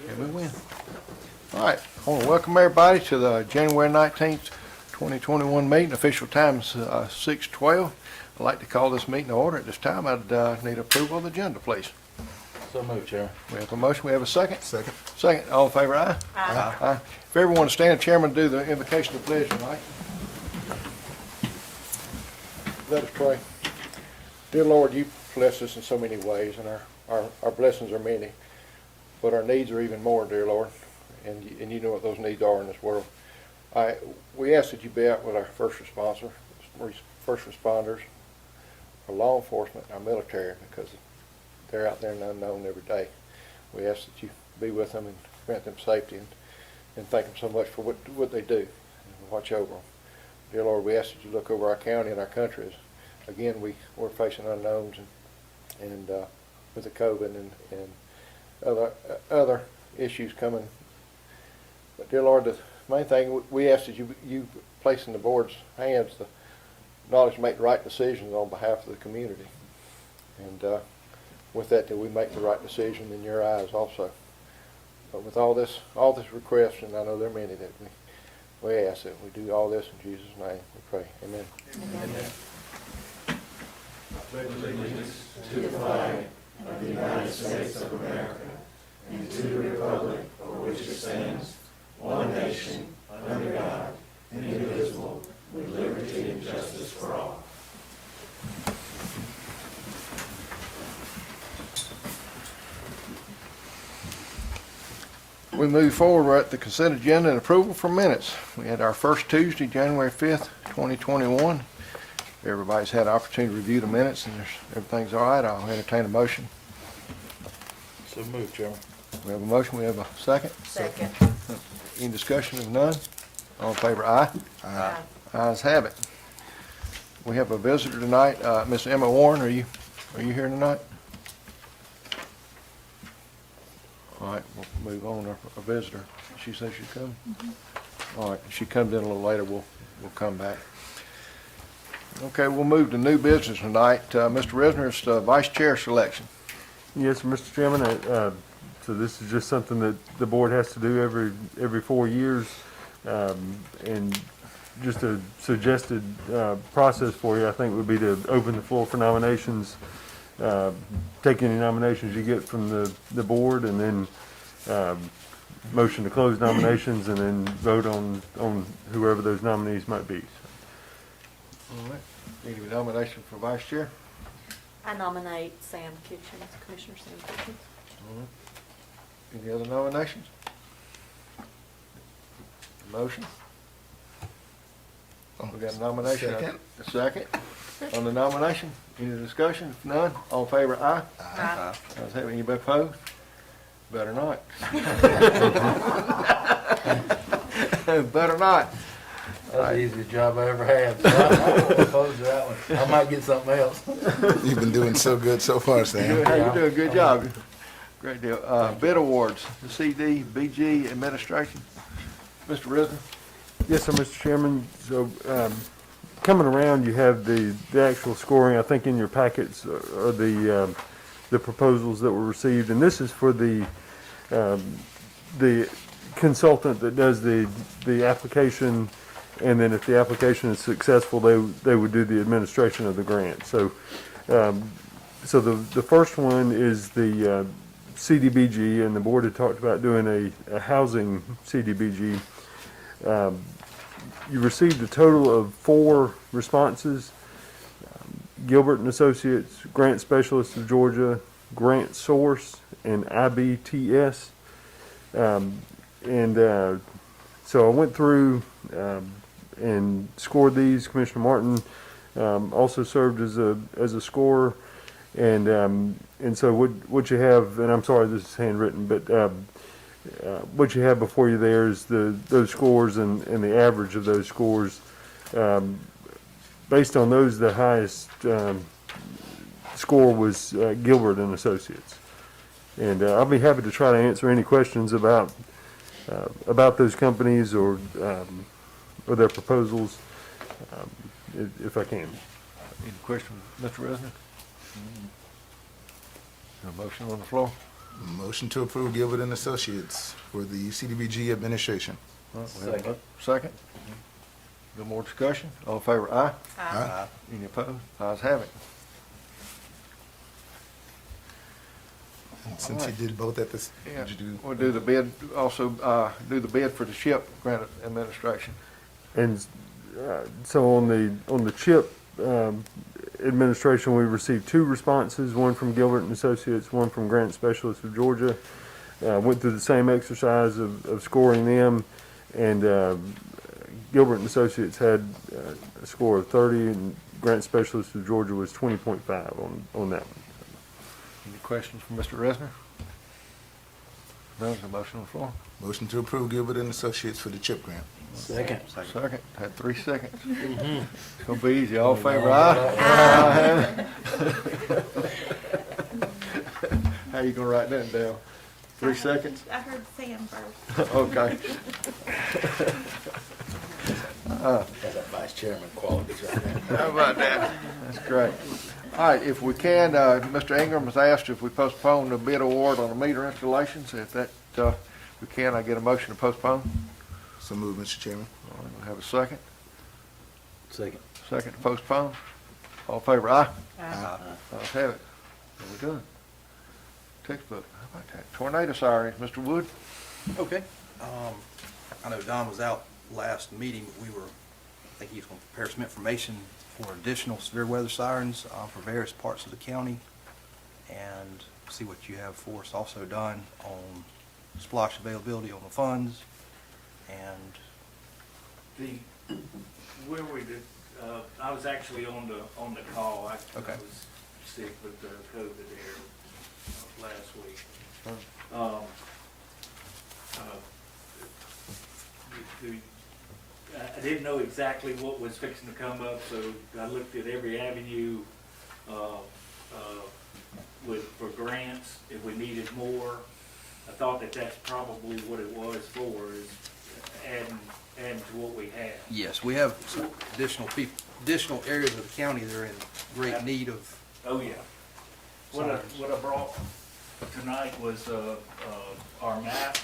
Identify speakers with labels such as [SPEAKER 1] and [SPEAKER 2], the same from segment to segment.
[SPEAKER 1] And we win. All right, I want to welcome everybody to the January 19th, 2021 meeting. Official time is 6:12. I'd like to call this meeting to order. At this time, I'd need approval of the agenda, please.
[SPEAKER 2] So moved, Chairman.
[SPEAKER 1] We have a motion. We have a second.
[SPEAKER 3] Second.
[SPEAKER 1] Second. All in favor, aye?
[SPEAKER 3] Aye.
[SPEAKER 1] Aye. If everyone to stand, Chairman, do the invocation of pledge tonight. Let us pray. Dear Lord, you bless us in so many ways, and our blessings are many, but our needs are even more, dear Lord, and you know what those needs are in this world. We ask that you be out with our first responders, our law enforcement, our military, because they're out there in the unknown every day. We ask that you be with them and grant them safety, and thank them so much for what they do, and watch over them. Dear Lord, we ask that you look over our county and our country. Again, we're facing unknowns and with the COVID and other issues coming. But dear Lord, the main thing we ask that you place in the board's hands the knowledge to make the right decisions on behalf of the community. And with that we make the right decision in your eyes also. But with all this request, and I know there are many that we ask that we do all this in Jesus' name. We pray. Amen.
[SPEAKER 4] Amen. I pledge allegiance to the flag of the United States of America and to the republic for which it stands, one nation, under God, indivisible, with liberty and justice for all.
[SPEAKER 1] We move forward. We're at the consent agenda and approval for minutes. We had our first Tuesday, January 5th, 2021. Everybody's had an opportunity to review the minutes and everything's all right. I'll entertain a motion.
[SPEAKER 2] So moved, Chairman.
[SPEAKER 1] We have a motion. We have a second.
[SPEAKER 4] Second.
[SPEAKER 1] Any discussion? If none, all in favor, aye.
[SPEAKER 4] Aye.
[SPEAKER 1] Ayes have it. We have a visitor tonight. Miss Emma Warren, are you here tonight? All right, we'll move on. Our visitor. She says she'd come. All right, if she comes in a little later, we'll come back. Okay, we'll move to new business tonight. Mr. Risner, it's the vice chair selection.
[SPEAKER 5] Yes, Mr. Chairman. So this is just something that the board has to do every 4 years, and just a suggested process for you, I think, would be to open the floor for nominations, take any nominations you get from the board, and then motion to close nominations, and then vote on whoever those nominees might be.
[SPEAKER 1] All right. Any nomination for vice chair?
[SPEAKER 6] I nominate Sam Kitchens, Commissioner Sam Kitchens.
[SPEAKER 1] All right. Any other nominations? Motion? We got a nomination.
[SPEAKER 3] Second.
[SPEAKER 1] A second. On the nomination, any discussion? If none, all in favor, aye.
[SPEAKER 4] Aye.
[SPEAKER 1] Ayes have it. Anybody opposed? Better not. Better not.
[SPEAKER 2] That's the easiest job I ever had. So I won't oppose to that one. I might get something else.
[SPEAKER 3] You've been doing so good so far, Sam.
[SPEAKER 1] Hey, you're doing a good job. Great deal. Bid awards, the CD, BG administration. Mr. Risner?
[SPEAKER 5] Yes, sir, Mr. Chairman. So, coming around, you have the actual scoring. I think in your packets are the proposals that were received, and this is for the consultant that does the application, and then if the application is successful, they would do the administration of the grant. So, so the first one is the CDBG, and the board had talked about doing a housing CDBG. You received a total of 4 responses. Gilbert and Associates, Grant Specialists of Georgia, Grant Source, and IBTS. So I went through and scored these. Commissioner Martin also served as a scorer, and so what you have, and I'm sorry this is handwritten, but what you have before you there is those scores and the average of those scores. Based on those, the highest score was Gilbert and Associates, and I'll be happy to try to answer any questions about those companies or their proposals if I can.
[SPEAKER 1] Any questions, Mr. Resnick? A motion on the floor?
[SPEAKER 3] Motion to approve Gilbert and Associates for the CDBG administration.
[SPEAKER 1] All right, we have a second. No more discussion? All in favor, aye?
[SPEAKER 3] Aye.
[SPEAKER 1] Any opposed? Ayes have it.
[SPEAKER 3] And since you did both at this,
[SPEAKER 1] Yeah,
[SPEAKER 3] did you do?
[SPEAKER 1] we'll do the bid, also, do the bid for the SHIP grant administration.
[SPEAKER 5] And so on the CHIP administration, we received 2 responses, one from Gilbert and Associates, one from Grant Specialists of Georgia. Went through the same exercise of scoring them, and Gilbert and Associates had a score of 30, and Grant Specialists of Georgia was 20.5 on that one.
[SPEAKER 1] Any questions from Mr. Resner? No, there's a motion on the floor.
[SPEAKER 3] Motion to approve Gilbert and Associates for the CHIP grant.
[SPEAKER 2] Second.
[SPEAKER 1] Second, had 3 seconds. It's gonna be easy, all in favor, aye? How you gonna write that down? 3 seconds?
[SPEAKER 7] I heard Sam first.
[SPEAKER 1] Okay.
[SPEAKER 2] That's a vice chairman qualities right there.
[SPEAKER 1] How about that? That's great. All right, if we can, Mr. Ingram has asked if we postpone the bid award on the meter installations. If that, we can, I get a motion to postpone.
[SPEAKER 3] So moved, Mr. Chairman.
[SPEAKER 1] All right, we'll have a second.
[SPEAKER 2] Second.
[SPEAKER 1] Second to postpone. All in favor, aye?
[SPEAKER 3] Aye.
[SPEAKER 1] Let's have it. What we done? Textbook. How about that? Tornado sirens, Mr. Wood?
[SPEAKER 8] Okay. I know Don was out last meeting, but I think he was going to prepare some information for additional severe weather sirens for various parts of the county, and see what you have for us also done on splosh availability on the funds, and
[SPEAKER 9] Where we did, I was actually on the call. I
[SPEAKER 8] Okay.
[SPEAKER 9] was sick with the COVID here last week. I didn't know exactly what was fixing to come up, so I looked at every avenue for grants, if we needed more. I thought that that's probably what it was for, is adding to what we have.
[SPEAKER 8] yes, we have some additional areas of the county that are in great need of.
[SPEAKER 9] Oh, yeah. What I brought tonight was our map.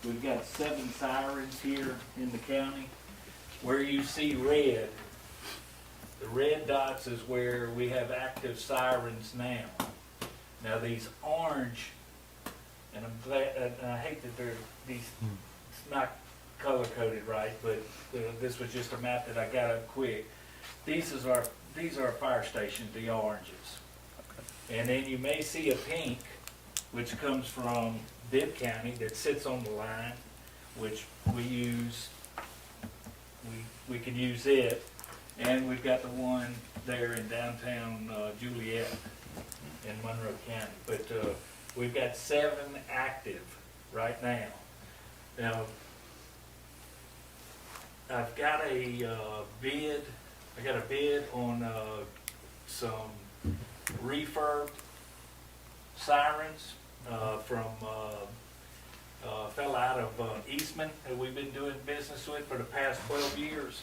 [SPEAKER 9] We've got 7 sirens here in the county. Where you see red, the red dots is where we have active sirens now. Now these orange, and I'm glad, and I hate that it's not color coded right, but this was just a map that I got up quick. These are our fire stations, the oranges. And then you may see a pink, which comes from Bibb County, that sits on the line, which we use, we can use it. And we've got the one there in downtown Juliet in Monroe County. But we've got 7 active right now. Now, I've got a bid on some refurb sirens from a fella out of Eastman that we've been doing business with for the past 12 years.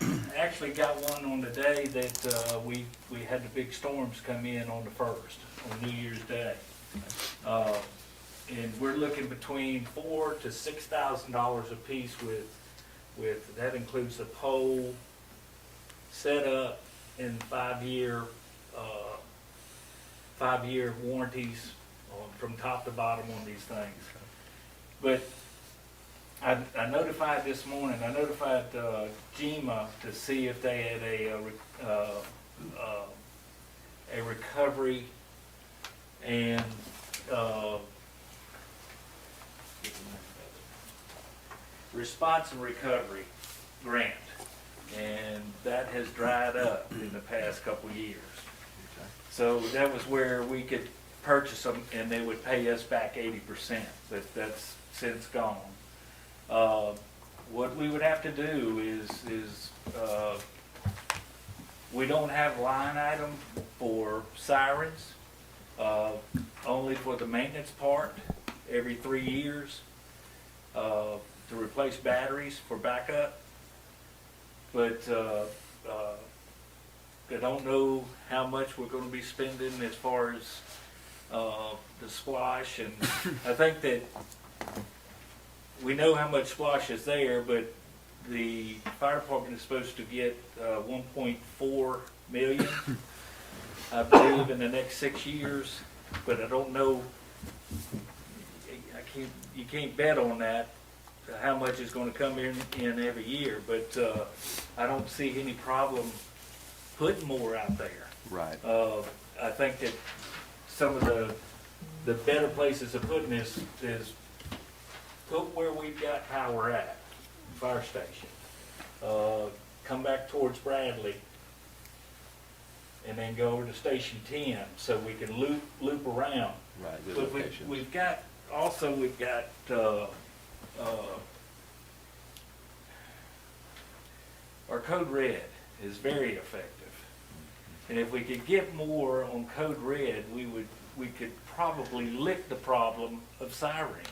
[SPEAKER 9] I actually got one on the day that we had the big storms come in on the 1st, on New Year's Day. And we're looking between $4,000 to $6,000 a piece with that includes the pole, setup, and 5-year warranties from top to bottom on these things. But I notified this morning, I notified GEMA to see if they had a recovery and response and recovery grant, and that has dried up in the past couple years. So that was where we could purchase them and they would pay us back 80%, but that's since gone. What we would have to do is we don't have line item for sirens, only for the maintenance part every 3 years to replace batteries for backup. But I don't know how much we're going to be spending as far as the splosh, and I think that we know how much splosh is there, but the fire department is supposed to get 1.4 million, I believe, in the next 6 years, but I don't know, you can't bet on that, how much is gonna come in every year, but I don't see any problem putting more out there.
[SPEAKER 8] Right.
[SPEAKER 9] I think that some of the better places of putting this is put where we've got power at, fire station. Come back towards Bradley, and then go over to Station 10, so we can loop around.
[SPEAKER 8] Right, good
[SPEAKER 9] But
[SPEAKER 8] locations.
[SPEAKER 9] we've got our Code Red is very effective. And if we could get more on Code Red, we could probably lick the problem of sirens.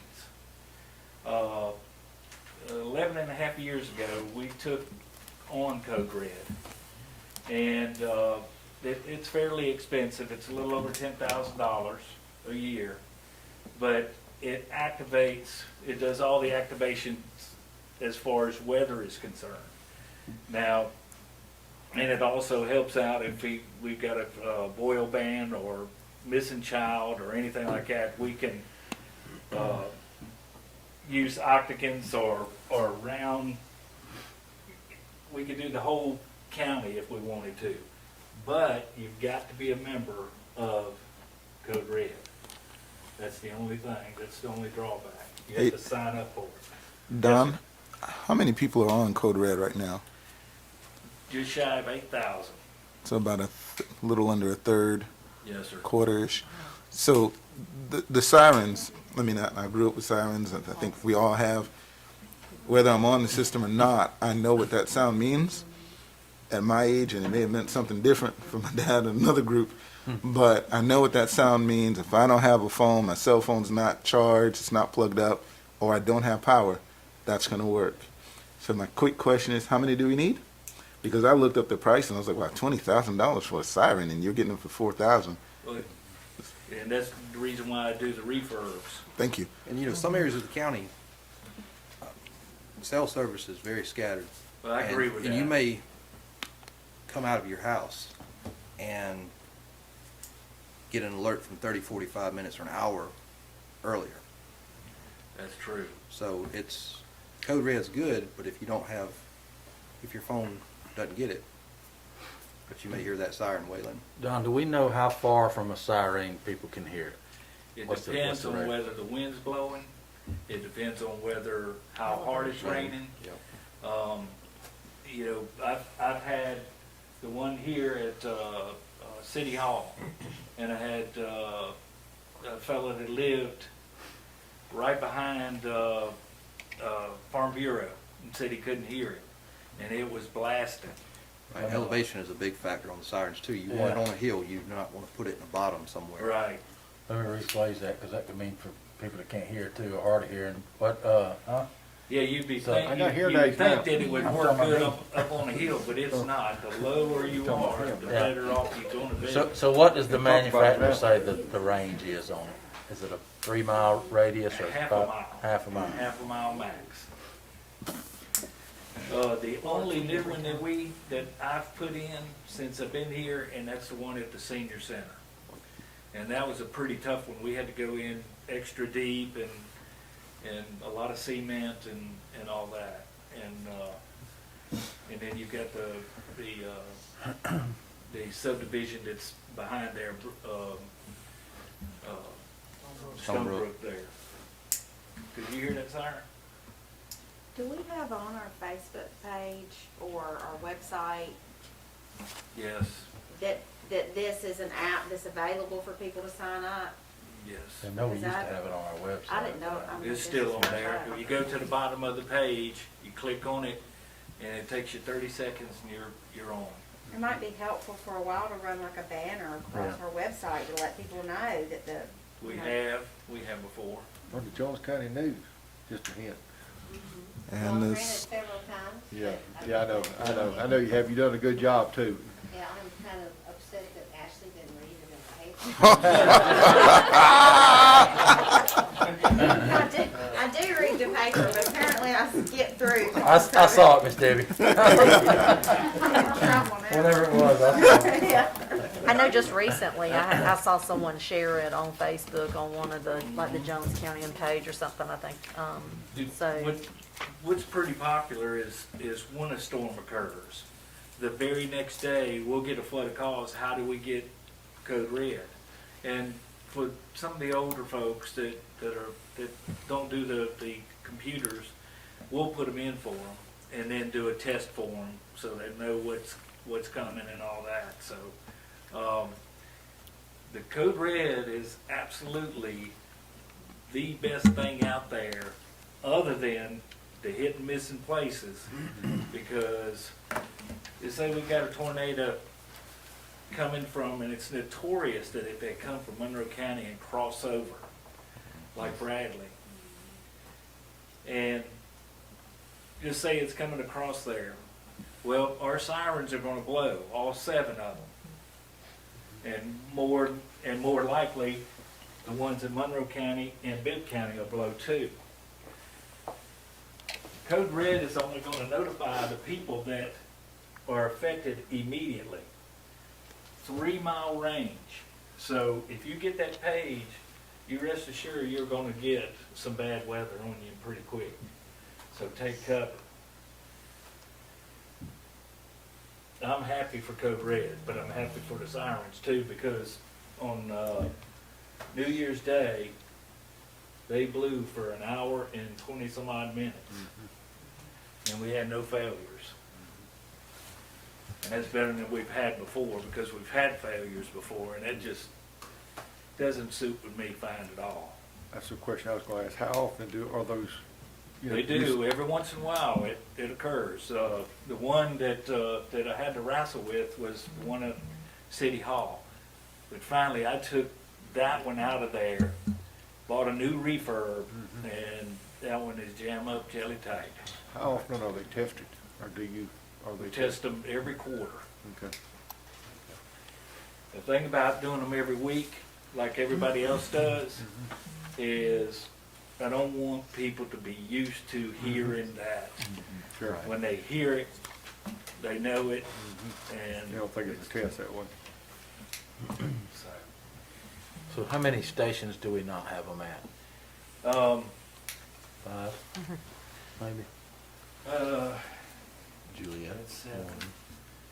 [SPEAKER 9] 11 and a half years ago, we took on Code Red. And it's fairly expensive. It's a little over $10,000 a year. But it activates, it does all the activations as far as weather is concerned. Now, and it also helps out if we've got a boil ban or missing child or anything like that, we can use octagons or round. We could do the whole county if we wanted to. But you've got to be a member of Code Red. That's the only thing, that's the only drawback. You have to sign up for it.
[SPEAKER 3] Don, how many people are on Code Red right now?
[SPEAKER 9] Just shy of 8,000.
[SPEAKER 3] So about little under a third,
[SPEAKER 9] Yes, sir.
[SPEAKER 3] quarter-ish. So the sirens, I mean, I grew up with sirens, and I think we all have. Whether I'm on the system or not, I know what that sound means at my age, and it may have meant something different for my dad and another group, but I know what that sound means. If I don't have a phone, my cell phone's not charged, it's not plugged up, or I don't have power, that's going to work. So my quick question is, how many do we need? Because I looked up the price and I was like, wow, $20,000 for a siren, and you're getting them for $4,000.
[SPEAKER 9] Well, and that's the reason why I do the refurbs.
[SPEAKER 3] Thank you.
[SPEAKER 8] And you know, some areas of the county, cell service is very scattered.
[SPEAKER 9] Well, I agree with that.
[SPEAKER 8] And you may come out of your house and get an alert from 30, 45 minutes or an hour earlier.
[SPEAKER 9] That's true.
[SPEAKER 8] So Code Red's good, but if your phone doesn't get it, but you may hear that siren wailing.
[SPEAKER 2] Don, do we know how far from a siren people can hear it?
[SPEAKER 9] It
[SPEAKER 2] What's the
[SPEAKER 9] depends on
[SPEAKER 2] rate?
[SPEAKER 9] whether the wind's blowing. It depends on how hard it's raining. You know, I've had the one here at City Hall, and I had a fellow that lived right behind Farm Bureau and said he couldn't hear it, and it was blasting.
[SPEAKER 8] Right, elevation is a big factor on the sirens too. You want it on a hill, you do not want to put it in the bottom somewhere.
[SPEAKER 9] Right.
[SPEAKER 2] Let me rephrase that, because that could mean for people that can't hear it too, or hard of hearing. What, huh?
[SPEAKER 9] Yeah, you'd be
[SPEAKER 2] So,
[SPEAKER 9] think,
[SPEAKER 2] I got
[SPEAKER 9] you'd
[SPEAKER 2] hearing
[SPEAKER 9] you'd
[SPEAKER 2] aids
[SPEAKER 9] think
[SPEAKER 2] now.
[SPEAKER 9] that it would
[SPEAKER 2] I'm
[SPEAKER 9] work
[SPEAKER 2] talking
[SPEAKER 9] good
[SPEAKER 2] about
[SPEAKER 9] up on a hill, but it's not. The lower you are, the
[SPEAKER 2] Yeah.
[SPEAKER 9] better off you're gonna be.
[SPEAKER 2] So what does the
[SPEAKER 5] Talk about
[SPEAKER 2] manufacturer
[SPEAKER 5] that.
[SPEAKER 2] say the range is on it? Is it a 3-mile radius or
[SPEAKER 9] Half a mile.
[SPEAKER 2] Half a mile.
[SPEAKER 9] Half a mile max. The only new one that I've put in since I've been here, and that's the one at the senior center. And that was a pretty tough one. We had to go in extra deep and a lot of cement and all that. And then you've got the subdivision that's behind there, Stonebrook there. Could you hear that siren?
[SPEAKER 7] Do we have on our Facebook page or our website
[SPEAKER 9] Yes,
[SPEAKER 7] that this is an app that's available for people to sign up?
[SPEAKER 9] yes.
[SPEAKER 2] I know we
[SPEAKER 7] Is
[SPEAKER 2] used to
[SPEAKER 7] that-
[SPEAKER 2] have it on our website.
[SPEAKER 7] I didn't know. I mean,
[SPEAKER 9] It's
[SPEAKER 7] this
[SPEAKER 9] still
[SPEAKER 7] is
[SPEAKER 9] on
[SPEAKER 7] my
[SPEAKER 9] there.
[SPEAKER 7] phone.
[SPEAKER 9] If you go to the bottom of the page, you click on it, and it takes you 30 seconds, and you're on.
[SPEAKER 7] It might be helpful for a while to run like a banner across our website to let people know that the.
[SPEAKER 9] We
[SPEAKER 7] you know,
[SPEAKER 9] have before.
[SPEAKER 1] Or the Jones County News, just a hint.
[SPEAKER 3] And
[SPEAKER 10] Well,
[SPEAKER 3] this,
[SPEAKER 10] several times.
[SPEAKER 1] Yeah, I know you have, you done a good job too.
[SPEAKER 10] Yeah, I'm kind of upset that Ashley didn't read it in the paper.
[SPEAKER 7] I do read the paper, but apparently I skipped through.
[SPEAKER 2] I saw it, Miss Debbie. Whatever it was, I saw it.
[SPEAKER 7] Yeah.
[SPEAKER 6] I know just recently, I saw someone share it on Facebook on one of the, like the Jones County page or something, I think. So,
[SPEAKER 9] What's pretty popular is when a storm occurs, the very next day, we'll get a flood of calls, how do we get code red? And for some of the older folks that don't do the computers, we'll put them in for them and then do a test for them so they know what's coming and all that. So the code red is absolutely the best thing out there, other than the hit and miss in places, because they say we got a tornado coming from, and it's notorious that if they come from Monroe County and cross over, like Bradley, and just say it's coming across there, well, our sirens are going to blow, all 7 of them, and more likely, the ones in Monroe County and Bibb County will blow too. Code red is only going to notify the people that are affected immediately. 3-mile range. So if you get that page, you rest assured you're going to get some bad weather on you pretty quick. So take cover. I'm happy for code red, but I'm happy for the sirens too, because on New Year's Day, they blew for an hour and 20 some odd minutes. And we had no failures. And that's better than we've had before, because we've had failures before, and that just doesn't suit with me fine at all.
[SPEAKER 1] That's the question I was gonna ask. How often are those?
[SPEAKER 9] They do, every once in a while it occurs. The one that I had to wrestle with was the one at City Hall. But finally I took that one out of there, bought a new refurb, and that one is jam up jelly tight.
[SPEAKER 1] How often are they tested, or are they
[SPEAKER 9] We test them every quarter.
[SPEAKER 1] Okay.
[SPEAKER 9] The thing about doing them every week, like everybody else does, is I don't want people to be used to hearing that.
[SPEAKER 1] Sure.
[SPEAKER 9] When they hear it, they know it, and
[SPEAKER 1] You don't think it's a test that way?
[SPEAKER 9] so.
[SPEAKER 2] So how many stations do we not have them at? 5, maybe?
[SPEAKER 8] Juliet,
[SPEAKER 9] That's 7,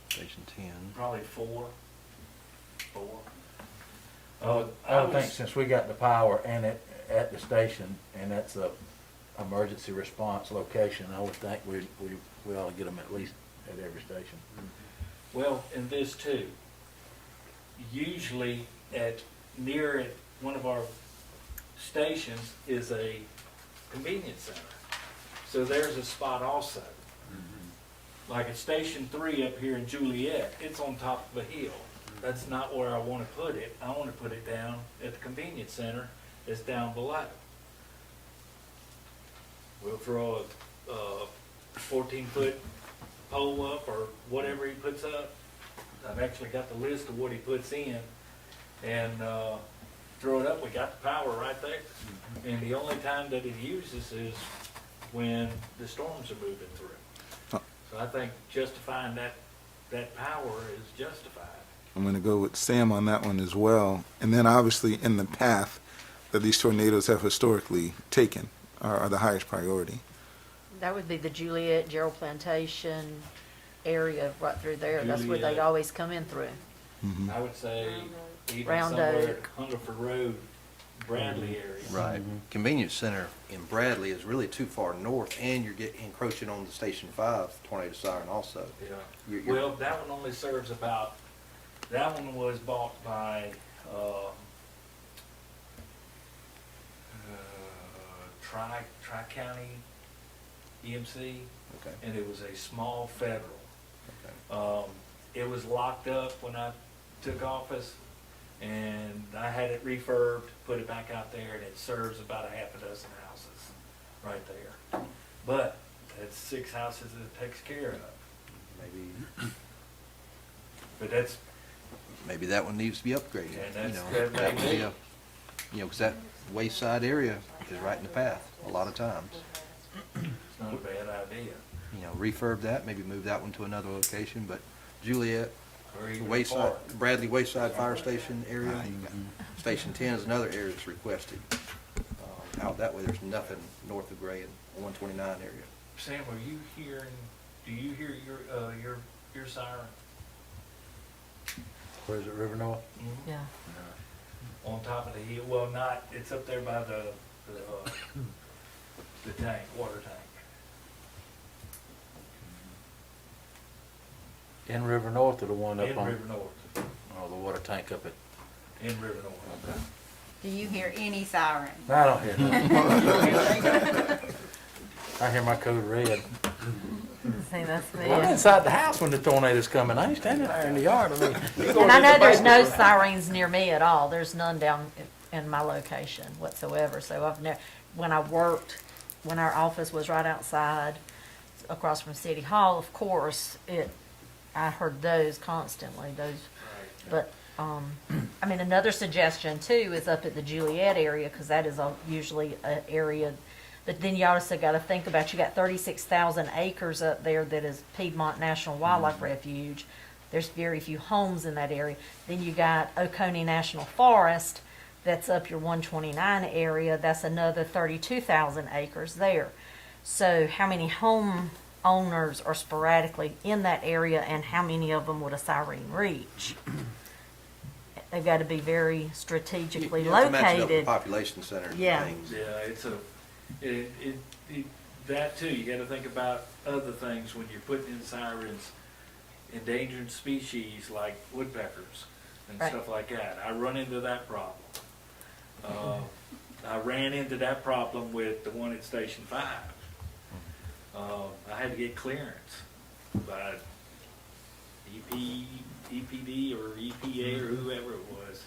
[SPEAKER 8] Station 10.
[SPEAKER 9] probably 4.
[SPEAKER 2] I would think since we got the power and it at the station, and that's a emergency response location, I would think we ought to get them at least at every station.
[SPEAKER 9] Well, and this too. Usually near at one of our stations is a convenience center. So there's a spot also. Like at Station 3 up here in Juliet, it's on top of a hill. That's not where I want to put it. I want to put it down at the convenience center that's down below. We'll throw a 14-foot pole up or whatever he puts up. I've actually got the list of what he puts in, and throw it up. We got the power right there. And the only time that it uses is when the storms are moving through. So I think justifying that power is justified.
[SPEAKER 3] I'm going to go with Sam on that one as well. And then obviously in the path that these tornadoes have historically taken are the highest priority.
[SPEAKER 6] that would be the Juliet, Gerald Plantation area right through there. That's where
[SPEAKER 9] Juliet.
[SPEAKER 6] they'd always come in through.
[SPEAKER 9] I would say even
[SPEAKER 6] Round
[SPEAKER 9] somewhere
[SPEAKER 6] Oak.
[SPEAKER 9] Hungerford Road, Bradley area.
[SPEAKER 8] Right. Convenience Center in Bradley is really too far north, and you're encroaching on the Station 5 tornado siren also.
[SPEAKER 9] Yeah.
[SPEAKER 8] You're-
[SPEAKER 9] Well, that one only serves about, that one was bought by, Tri-County EMC,
[SPEAKER 8] Okay.
[SPEAKER 9] and it was a small federal.
[SPEAKER 8] Okay.
[SPEAKER 9] It was locked up when I took office, and I had it refurbed, put it back out there, and it serves about a half a dozen houses right there. But that's 6 houses that it takes care of.
[SPEAKER 8] Maybe.
[SPEAKER 9] But that's,
[SPEAKER 8] maybe that one needs to be upgraded.
[SPEAKER 9] And
[SPEAKER 8] You
[SPEAKER 9] that's-
[SPEAKER 8] know,
[SPEAKER 9] that may
[SPEAKER 8] would be
[SPEAKER 9] be.
[SPEAKER 8] a- You know, because that wayside area is right in the path a lot of times.
[SPEAKER 9] It's not a bad idea.
[SPEAKER 8] You know, refurb that, maybe move that one to another location, but Juliet,
[SPEAKER 9] Or even a
[SPEAKER 8] Wayside,
[SPEAKER 9] park.
[SPEAKER 8] Bradley Wayside Fire Station area, Station 10 is another area that's requested. Out that way, there's nothing north of Gray and 129 area.
[SPEAKER 9] Sam, are you hearing, do you hear your siren?
[SPEAKER 2] Where's it, River North?
[SPEAKER 6] Yeah.
[SPEAKER 9] On top of the hill, well, not, it's up there by the tank, water tank.
[SPEAKER 2] In River North or the one up
[SPEAKER 9] In
[SPEAKER 2] on?
[SPEAKER 9] River North,
[SPEAKER 2] Oh, the water tank up at,
[SPEAKER 9] in River North.
[SPEAKER 7] Do you hear any siren?
[SPEAKER 2] I don't hear nothing. I hear my code red.
[SPEAKER 6] See, that's me.
[SPEAKER 2] I'm inside the house when the tornado's coming. I ain't standing there in the yard. I mean, you go
[SPEAKER 6] And I
[SPEAKER 2] to
[SPEAKER 6] know
[SPEAKER 2] the
[SPEAKER 6] there's no
[SPEAKER 2] basement.
[SPEAKER 6] sirens near me at all. There's none down in my location whatsoever. So I've never, when I worked, when our office was right outside, across from City Hall, of course, I heard those constantly, but, I mean, another suggestion too is up at the Juliet area, because that is usually an area, but then you also got to think about, you got 36,000 acres up there that is Piedmont National Wildlife Refuge. There's very few homes in that area. Then you got Oconee National Forest, that's up your 129 area, that's another 32,000 acres there. So how many home owners are sporadically in that area, and how many of them would a siren reach? They've got to be very strategically
[SPEAKER 8] You have to match it up with
[SPEAKER 6] located.
[SPEAKER 8] population centers and
[SPEAKER 6] Yeah.
[SPEAKER 8] things.
[SPEAKER 9] Yeah, that too, you gotta think about other things when you're putting in sirens. Endangered species like woodpeckers and
[SPEAKER 6] Right.
[SPEAKER 9] stuff like that. I run into that problem. I ran into that problem with the one at Station 5. I had to get clearance by EPD or EPA or whoever it was.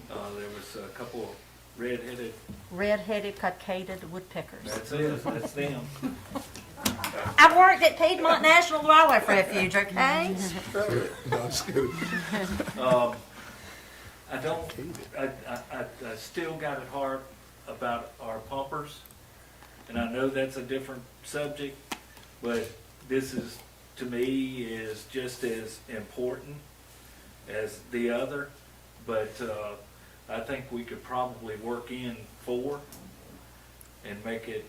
[SPEAKER 9] There was a couple of red-headed,
[SPEAKER 6] Red-headed cockaded woodpeckers.
[SPEAKER 9] that's it, that's them.
[SPEAKER 6] I've worked at Piedmont National Wildlife Refuge, okay?
[SPEAKER 3] No, I'm just kidding.
[SPEAKER 9] I still got it hard about our pumpers, and I know that's a different subject, but this is, to me, is just as important as the other, but, I think we could probably work in 4 and make it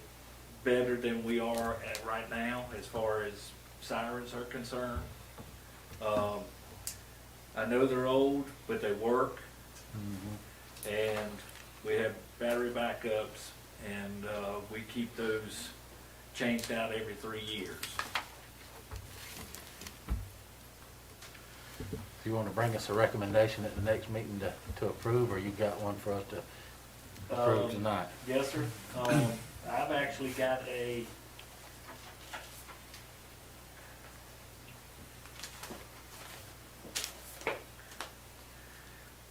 [SPEAKER 9] better than we are at right now as far as sirens are concerned. I know they're old, but they work. And we have battery backups, and we keep those changed out every 3 years.
[SPEAKER 2] You want to bring us a recommendation at the next meeting to approve, or you got one for us to approve tonight?
[SPEAKER 9] Yes, sir. I've actually got a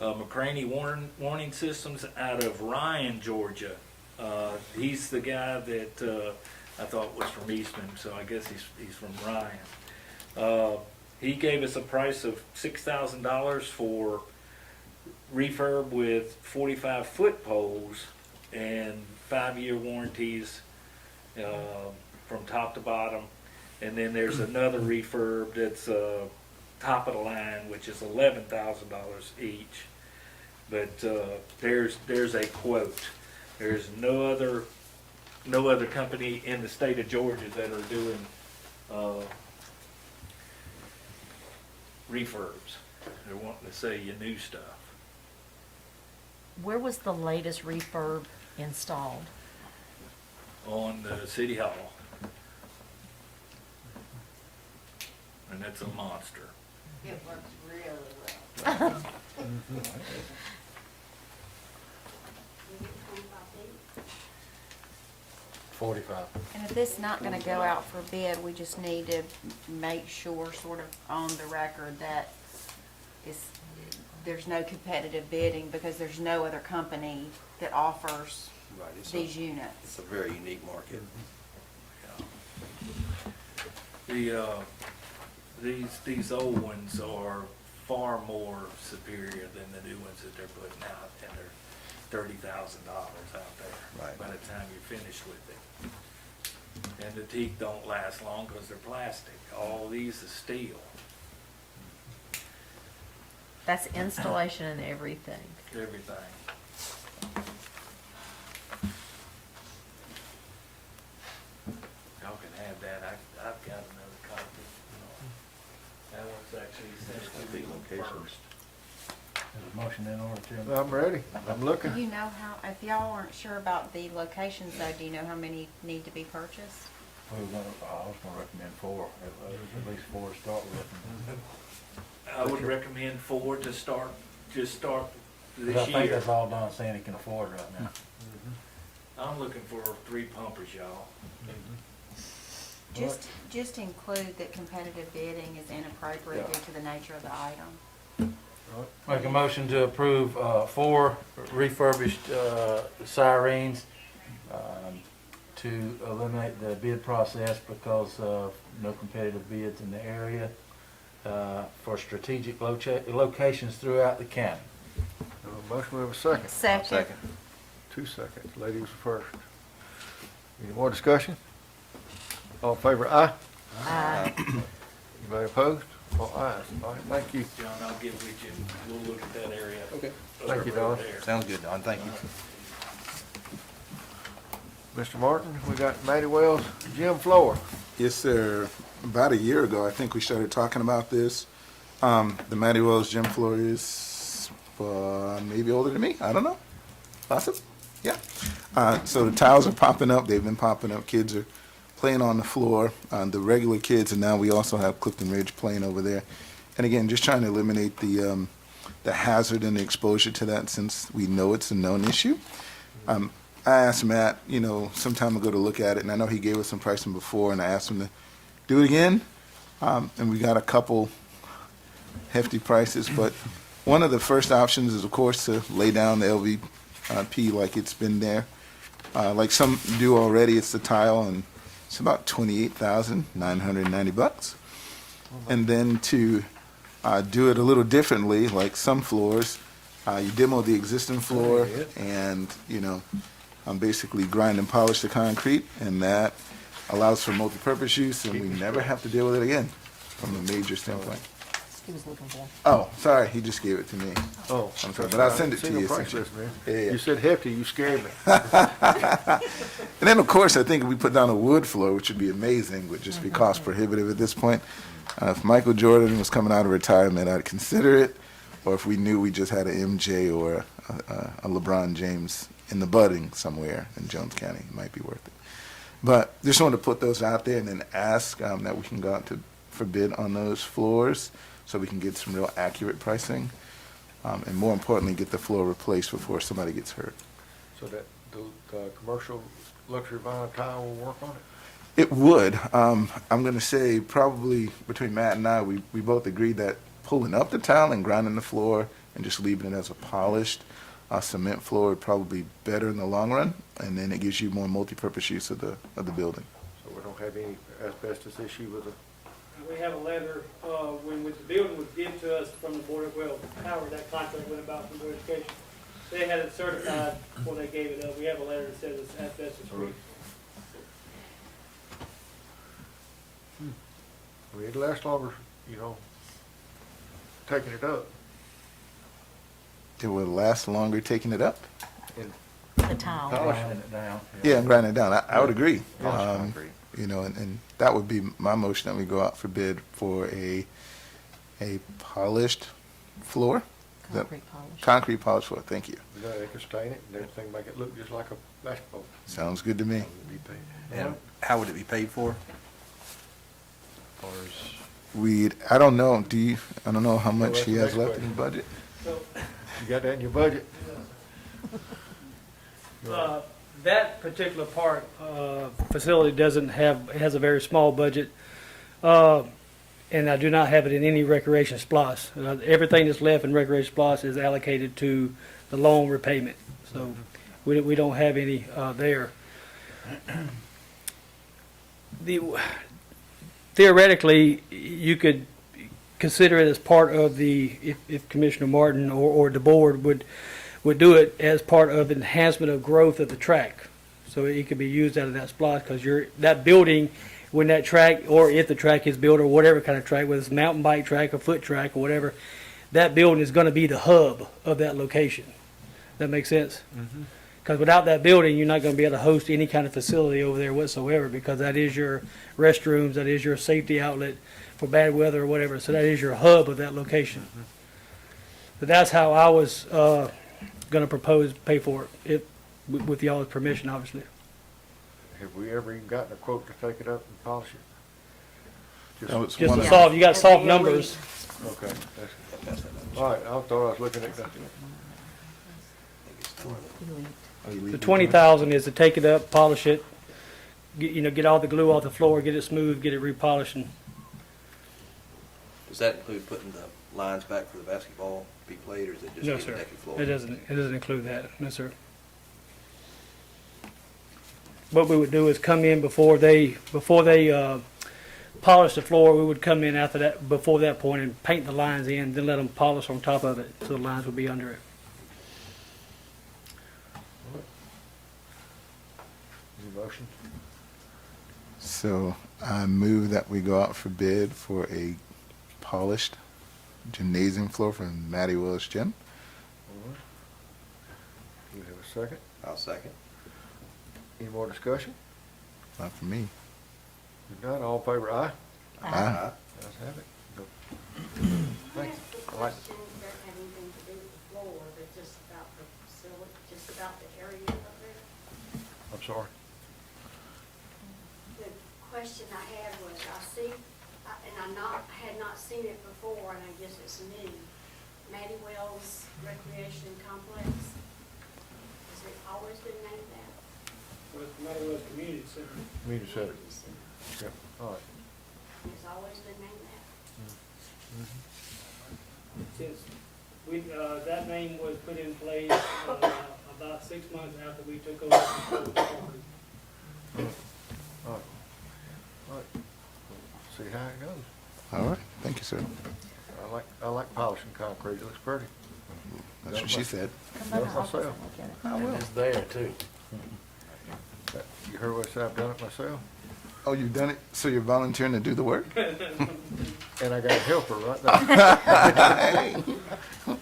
[SPEAKER 9] McCraney warning systems out of Ryan, Georgia. He's the guy that I thought was from Eastman, so I guess he's from Ryan. He gave us a price of $6,000 for refurb with 45-foot poles and 5-year warranties from top to bottom. And then there's another refurb that's top of the line, which is $11,000 each. But there's a quote. There's no other company in the state of Georgia that are doing refurbs. They're wanting to sell you new stuff.
[SPEAKER 6] Where was the latest refurb installed?
[SPEAKER 9] On the City Hall. And that's a monster.
[SPEAKER 7] It works really well.
[SPEAKER 2] 45.
[SPEAKER 7] And if this is not gonna go out for bid, we just need to make sure, sort of on the record, that there's no competitive bidding, because there's no other company that offers
[SPEAKER 8] Right, it's
[SPEAKER 7] these
[SPEAKER 8] a
[SPEAKER 7] units.
[SPEAKER 8] very unique market.
[SPEAKER 9] These old ones are far more superior than the new ones that they're putting out, and they're $30,000 out there.
[SPEAKER 8] Right.
[SPEAKER 9] By the time you're finished with it. And the teeth don't last long because they're plastic. All these is steel,
[SPEAKER 6] That's installation and everything.
[SPEAKER 9] everything. Y'all can have that. I've got another copy. That one's actually sent to me first.
[SPEAKER 2] Is a motion in order, Chairman?
[SPEAKER 1] I'm ready. I'm looking.
[SPEAKER 7] Do you know how, if y'all aren't sure about the locations though, do you know how many need to be purchased?
[SPEAKER 2] I was gonna recommend 4, at least 4 to start with.
[SPEAKER 9] I would recommend 4 to start, just start
[SPEAKER 2] 'Cause
[SPEAKER 9] this
[SPEAKER 2] I think
[SPEAKER 9] year.
[SPEAKER 2] that's all Don Sandy can afford right now.
[SPEAKER 9] I'm looking for 3 pumpers, y'all.
[SPEAKER 7] Just include that competitive bidding is inappropriate due to the nature of the item.
[SPEAKER 2] Make a motion to approve 4 refurbished sirens to eliminate the bid process because of no competitive bids in the area for strategic locations throughout the county.
[SPEAKER 1] A motion, we have a second.
[SPEAKER 7] Second.
[SPEAKER 1] 2 seconds. Lady was first. Any more discussion? All in favor, aye?
[SPEAKER 6] Aye.
[SPEAKER 1] Anybody opposed? All ayes. All right, thank you.
[SPEAKER 9] John, I'll get with you. We'll look at that area.
[SPEAKER 8] Okay.
[SPEAKER 1] Thank you,
[SPEAKER 9] over
[SPEAKER 1] Don.
[SPEAKER 9] there.
[SPEAKER 8] Sounds good, Don, thank you.
[SPEAKER 1] Mr. Martin, we got Matty Wells, gym floor.
[SPEAKER 3] Yes, sir. About a year ago, I think we started talking about this. The Matty Wells gym floor is maybe older than me. I don't know. Possible. Yeah. So the tiles are popping up. They've been popping up. Kids are playing on the floor. The regular kids, and now we also have Clifton Ridge playing over there. And again, just trying to eliminate the hazard and the exposure to that, since we know it's a known issue. I asked Matt, some time ago to look at it, and I know he gave us some pricing before, and I asked him to do it again. And we got a couple hefty prices, but one of the first options is, of course, to lay down the LVP like it's been there. Like some do already, it's the tile, and it's about $28,990. And then to do it a little differently, like some floors, you demo the existing floor and, basically grind and polish the concrete, and that allows for multi-purpose use, and we never have to deal with it again from a major standpoint.
[SPEAKER 6] He was looking for.
[SPEAKER 3] Oh, sorry, he just gave it to me.
[SPEAKER 1] Oh.
[SPEAKER 3] I'm sorry, but I'll send it to you.
[SPEAKER 1] Price list, man.
[SPEAKER 3] Yeah.
[SPEAKER 1] You said hefty, you scared me.
[SPEAKER 3] And then, of course, I think if we put down a wood floor, which would be amazing, would just be cost prohibitive at this point. If Michael Jordan was coming out of retirement, I'd consider it. Or if we knew we just had an MJ or a LeBron James in the budding somewhere in Jones County, it might be worth it. But just wanted to put those out there and then ask that we can go out for bid on those floors so we can get some real accurate pricing. And more importantly, get the floor replaced before somebody gets hurt.
[SPEAKER 1] So that the commercial luxury vinyl tile will work on it?
[SPEAKER 3] It would. I'm going to say probably between Matt and I, we both agreed that pulling up the tile and grinding the floor and just leaving it as a polished cement floor would probably be better in the long run, and then it gives you more multi-purpose use of the building.
[SPEAKER 1] So we don't have any asbestos issue with it?
[SPEAKER 10] We have a letter, when the building was given to us from the Board of, however that contract went about from Board of Education. They had it certified before they gave it up. We have a letter that says it's asbestos free.
[SPEAKER 1] Well, it'd last longer, taking it up.
[SPEAKER 3] It would last longer taking it up.
[SPEAKER 6] The tile.
[SPEAKER 2] Grinding it down.
[SPEAKER 3] Yeah, and grinding it down. I would agree.
[SPEAKER 8] Polished concrete.
[SPEAKER 3] And that would be my motion, that we go out for bid for a polished floor. Is that-
[SPEAKER 6] Concrete polish.
[SPEAKER 3] Concrete polished floor, thank you.
[SPEAKER 1] They can stain it and everything, make it look just like a basketball.
[SPEAKER 3] Sounds good to me.
[SPEAKER 1] Be paid.
[SPEAKER 8] And how would it be paid for?
[SPEAKER 1] Or is-
[SPEAKER 3] I don't know, I don't know how much
[SPEAKER 1] that's
[SPEAKER 3] he
[SPEAKER 1] the
[SPEAKER 3] has
[SPEAKER 1] next
[SPEAKER 3] left in his budget.
[SPEAKER 10] So,
[SPEAKER 1] You got that in your budget?
[SPEAKER 10] that particular part, facility has a very small budget. And I do not have it in any recreation SPOS. Everything that's left in recreation SPOS is allocated to the loan repayment. So we don't have any there. Theoretically, you could consider it as part of if Commissioner Martin or the board would do it as part of enhancement of growth of the track. So it could be used out of that spot, because that building, when that track, or if the track is built, or whatever kind of track, whether it's a mountain bike track or foot track or whatever, that building is going to be the hub of that location. That makes sense? Because without that building, you're not going to be able to host any kind of facility over there whatsoever, because that is your restrooms, that is your safety outlet for bad weather or whatever. So that is your hub of that location. So that's how I was going to propose to pay for it, with y'all's permission, obviously.
[SPEAKER 1] Have we ever even gotten a quote to take it up and polish it?
[SPEAKER 3] That was
[SPEAKER 10] Just
[SPEAKER 3] one
[SPEAKER 10] to
[SPEAKER 3] of-
[SPEAKER 10] solve, you got soft numbers.
[SPEAKER 1] Okay. All right, I thought I was looking at that.
[SPEAKER 3] Oh, you leave
[SPEAKER 10] The
[SPEAKER 3] it
[SPEAKER 10] 20,000 is to take it up, polish it, get all the glue off the floor, get it smooth, get it repolished, and
[SPEAKER 8] Does that include putting the lines back for the basketball to be played, or is it just
[SPEAKER 10] no,
[SPEAKER 8] getting
[SPEAKER 10] sir.
[SPEAKER 8] the decking floor?
[SPEAKER 10] It doesn't include that, no, sir. What we would do is come in before they polish the floor. We would come in before that point and paint the lines in, then let them polish on top of it, so the lines would be under it.
[SPEAKER 1] Any motion?
[SPEAKER 3] So I move that we go out for bid for a polished gymnasium floor from Matty Willis Gym.
[SPEAKER 1] All right. Do we have a second?
[SPEAKER 8] I'll second.
[SPEAKER 1] Any more discussion?
[SPEAKER 3] Not for me.
[SPEAKER 1] If not, all in favor, aye?
[SPEAKER 3] Aye.
[SPEAKER 1] Let's have it. Go. Thank you. I like-
[SPEAKER 11] Question that had anything to do with the floor, but just about the facility, just about the area up there.
[SPEAKER 1] I'm sorry.
[SPEAKER 11] The question I had was, and had not seen it before, and I guess it's new, Matty Wells Recreation Complex. Has it always been named that?
[SPEAKER 10] Community Center.
[SPEAKER 1] Community center. Yep, all right.
[SPEAKER 11] It's always been named that?
[SPEAKER 10] Since that name was put in place about 6 months after we took over the property.
[SPEAKER 1] All right. All right. See how it goes.
[SPEAKER 3] All right. Thank you, sir.
[SPEAKER 1] I like polishing concrete. It looks pretty.
[SPEAKER 3] That's what she said.
[SPEAKER 1] Done it myself.
[SPEAKER 2] And it's there too.
[SPEAKER 1] You heard what I said? I've done it myself.
[SPEAKER 3] Oh, you've done it? So you're volunteering to do the work?
[SPEAKER 1] And I got a helper right there.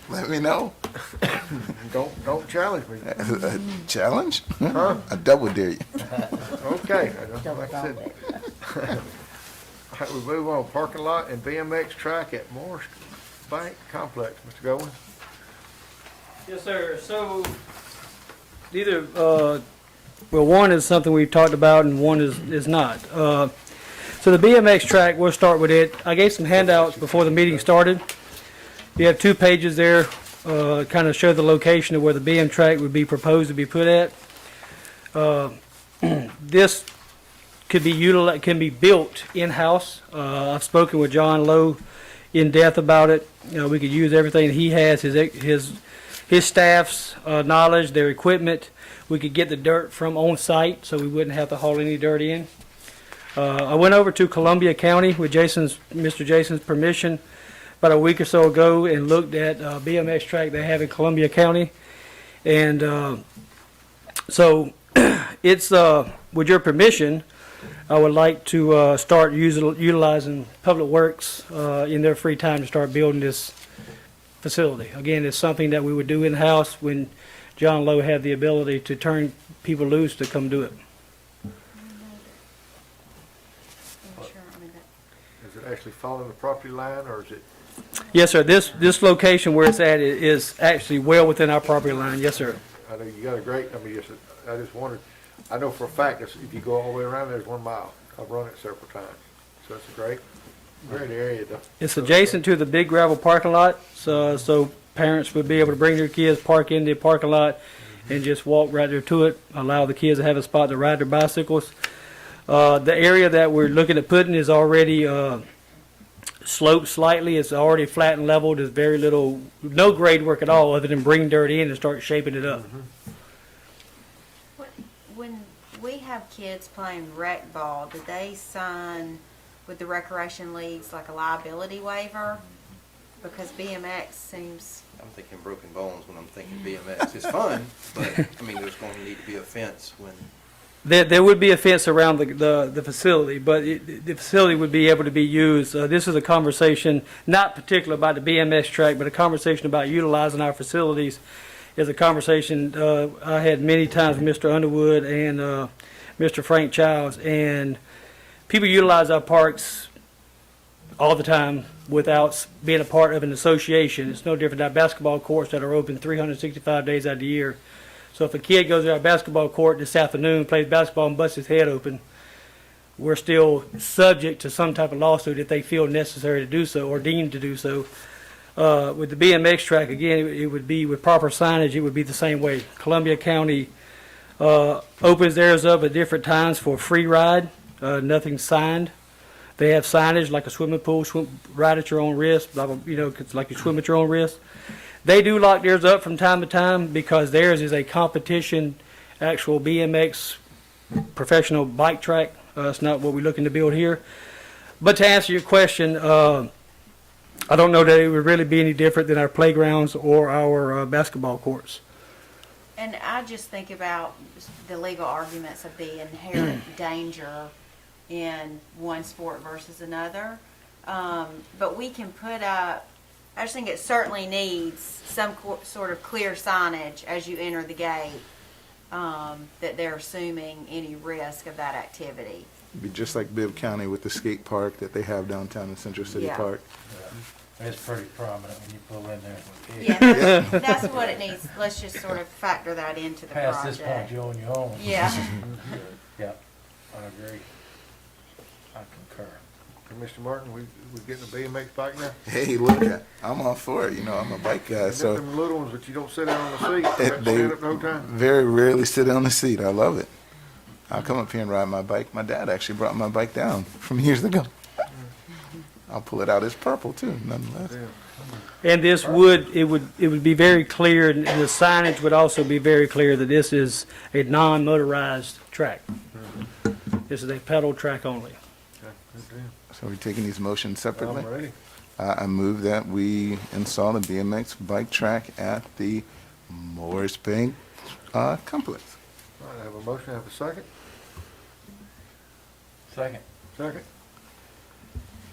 [SPEAKER 3] Let me know.
[SPEAKER 1] Don't challenge me.
[SPEAKER 3] A challenge?
[SPEAKER 1] Huh?
[SPEAKER 3] I double dare you.
[SPEAKER 1] Okay. Like I said. All right, we move on. Parking lot and BMX track at Morris Bank Complex. Mr. Goins?
[SPEAKER 10] Yes, sir. So one is something we've talked about, and one is not. So the BMX track, we'll start with it. I gave some handouts before the meeting started. You have 2 pages there, kind of show the location of where the BM track would be proposed to be put at. This can be built in-house. I've spoken with John Lowe in depth about it. We could use everything he has, his staff's knowledge, their equipment. We could get the dirt from on site, so we wouldn't have to haul any dirt in. I went over to Columbia County with Mr. Jason's permission about a week or so ago and looked at BMX track they have in Columbia County. And so it's, with your permission, I would like to start utilizing Public Works in their free time to start building this facility. Again, it's something that we would do in-house when John Lowe had the ability to turn people loose to come do it.
[SPEAKER 1] Is it actually following the property line, or is it?
[SPEAKER 10] Yes, sir. This location where it's at is actually well within our property line. Yes, sir.
[SPEAKER 1] I know you got a great, I just wondered, I know for a fact, if you go all the way around, there's 1 mile. I've run it several times. So it's a great area though.
[SPEAKER 10] It's adjacent to the big gravel parking lot, so parents would be able to bring their kids, park in the parking lot, and just walk right there to it, allow the kids to have a spot to ride their bicycles. The area that we're looking at putting is already sloped slightly. It's already flat and leveled. There's no grade work at all other than bring dirt in and start shaping it up.
[SPEAKER 7] When we have kids playing rec ball, do they sign with the recreation leagues, like a liability waiver? Because BMX seems,
[SPEAKER 8] I'm thinking broken bones when I'm thinking BMX. It's fun, but, I mean, there's going to need to be a fence when,
[SPEAKER 10] There would be a fence around the facility, but the facility would be able to be used. This is a conversation, not particular about the BMX track, but a conversation about utilizing our facilities is a conversation I had many times with Mr. Underwood and Mr. Frank Childs. And people utilize our parks all the time without being a part of an association. It's no different than our basketball courts that are open 365 days out of the year. So if a kid goes to our basketball court this afternoon, plays basketball and busts his head open, we're still subject to some type of lawsuit if they feel necessary to do so or deemed to do so. With the BMX track, again, it would be with proper signage, it would be the same way. Columbia County opens theirs up at different times for a free ride, nothing signed. They have signage like a swimming pool, ride at your own risk, blah, blah, it's like you swim at your own risk. They do lock theirs up from time to time because theirs is a competition, actual BMX professional bike track. It's not what we're looking to build here. But to answer your question, I don't know that it would really be any different than our playgrounds or our basketball courts.
[SPEAKER 7] and I just think about the legal arguments of the inherent danger in one sport versus another. But we can put up, I just think it certainly needs some sort of clear signage as you enter the gate, that they're assuming any risk of that activity.
[SPEAKER 3] It'd be just like Bibb County with the skate park that they have downtown in Central City
[SPEAKER 7] Yeah.
[SPEAKER 3] Park.
[SPEAKER 2] It's pretty prominent when you pull in there.
[SPEAKER 7] Yeah, that's what it needs. Let's just sort of factor that into the
[SPEAKER 2] Past this point,
[SPEAKER 7] project.
[SPEAKER 2] you're on your own.
[SPEAKER 7] Yeah.
[SPEAKER 2] Yeah, I agree. I concur.
[SPEAKER 1] Mr. Martin, we getting a BMX bike now?
[SPEAKER 3] Hey, look, I'm all for it. I'm a bike guy,
[SPEAKER 1] You got
[SPEAKER 3] so
[SPEAKER 1] them little ones, but you don't sit down on the seat, you have to
[SPEAKER 3] they
[SPEAKER 1] stand up the whole time.
[SPEAKER 3] very rarely sit on the seat. I love it. I'll come up here and ride my bike. My dad actually brought my bike down from years ago. I'll pull it out. It's purple too, nonetheless.
[SPEAKER 1] Yeah.
[SPEAKER 10] And this would be very clear, and the signage would also be very clear that this is a non-motorized track. This is a pedal track only.
[SPEAKER 1] Okay, good deal.
[SPEAKER 3] So we're taking these motions separately.
[SPEAKER 1] I'm ready.
[SPEAKER 3] I move that we install a BMX bike track at the Morris Bank complex.
[SPEAKER 1] All right, I have a motion, I have a second.
[SPEAKER 2] Second.
[SPEAKER 1] Second.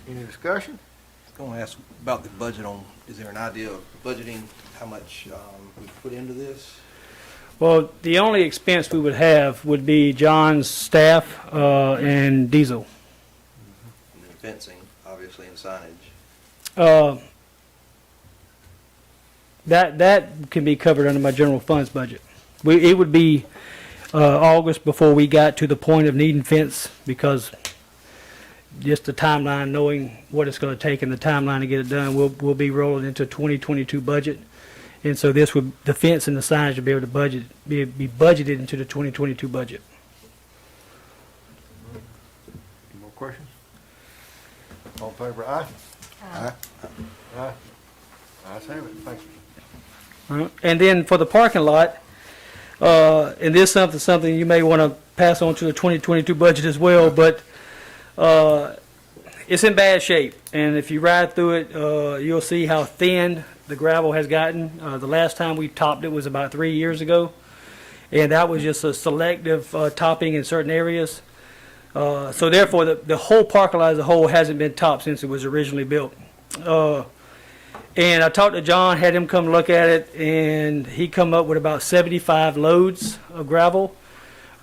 [SPEAKER 1] Any discussion?
[SPEAKER 8] I was going to ask about the budget on, is there an idea of budgeting how much we put into this?
[SPEAKER 10] Well, the only expense we would have would be John's staff and diesel.
[SPEAKER 8] And then fencing, obviously, and signage.
[SPEAKER 10] That can be covered under my general funds budget. It would be August before we got to the point of needing fence, because just the timeline, knowing what it's going to take and the timeline to get it done, we'll be rolling into 2022 budget. And so the fence and the signage will be able to be budgeted into the 2022 budget.
[SPEAKER 1] Any more questions? All in favor, aye?
[SPEAKER 3] Aye.
[SPEAKER 1] Aye. Ayes have it, thank you.
[SPEAKER 10] All right. And then for the parking lot, and this is something you may want to pass on to the 2022 budget as well, but it's in bad shape. And if you ride through it, you'll see how thin the gravel has gotten. The last time we topped it was about 3 years ago, and that was just a selective topping in certain areas. So therefore, the whole parking lot as a whole hasn't been topped since it was originally built. And I talked to John, had him come look at it, and he come up with about 75 loads of gravel,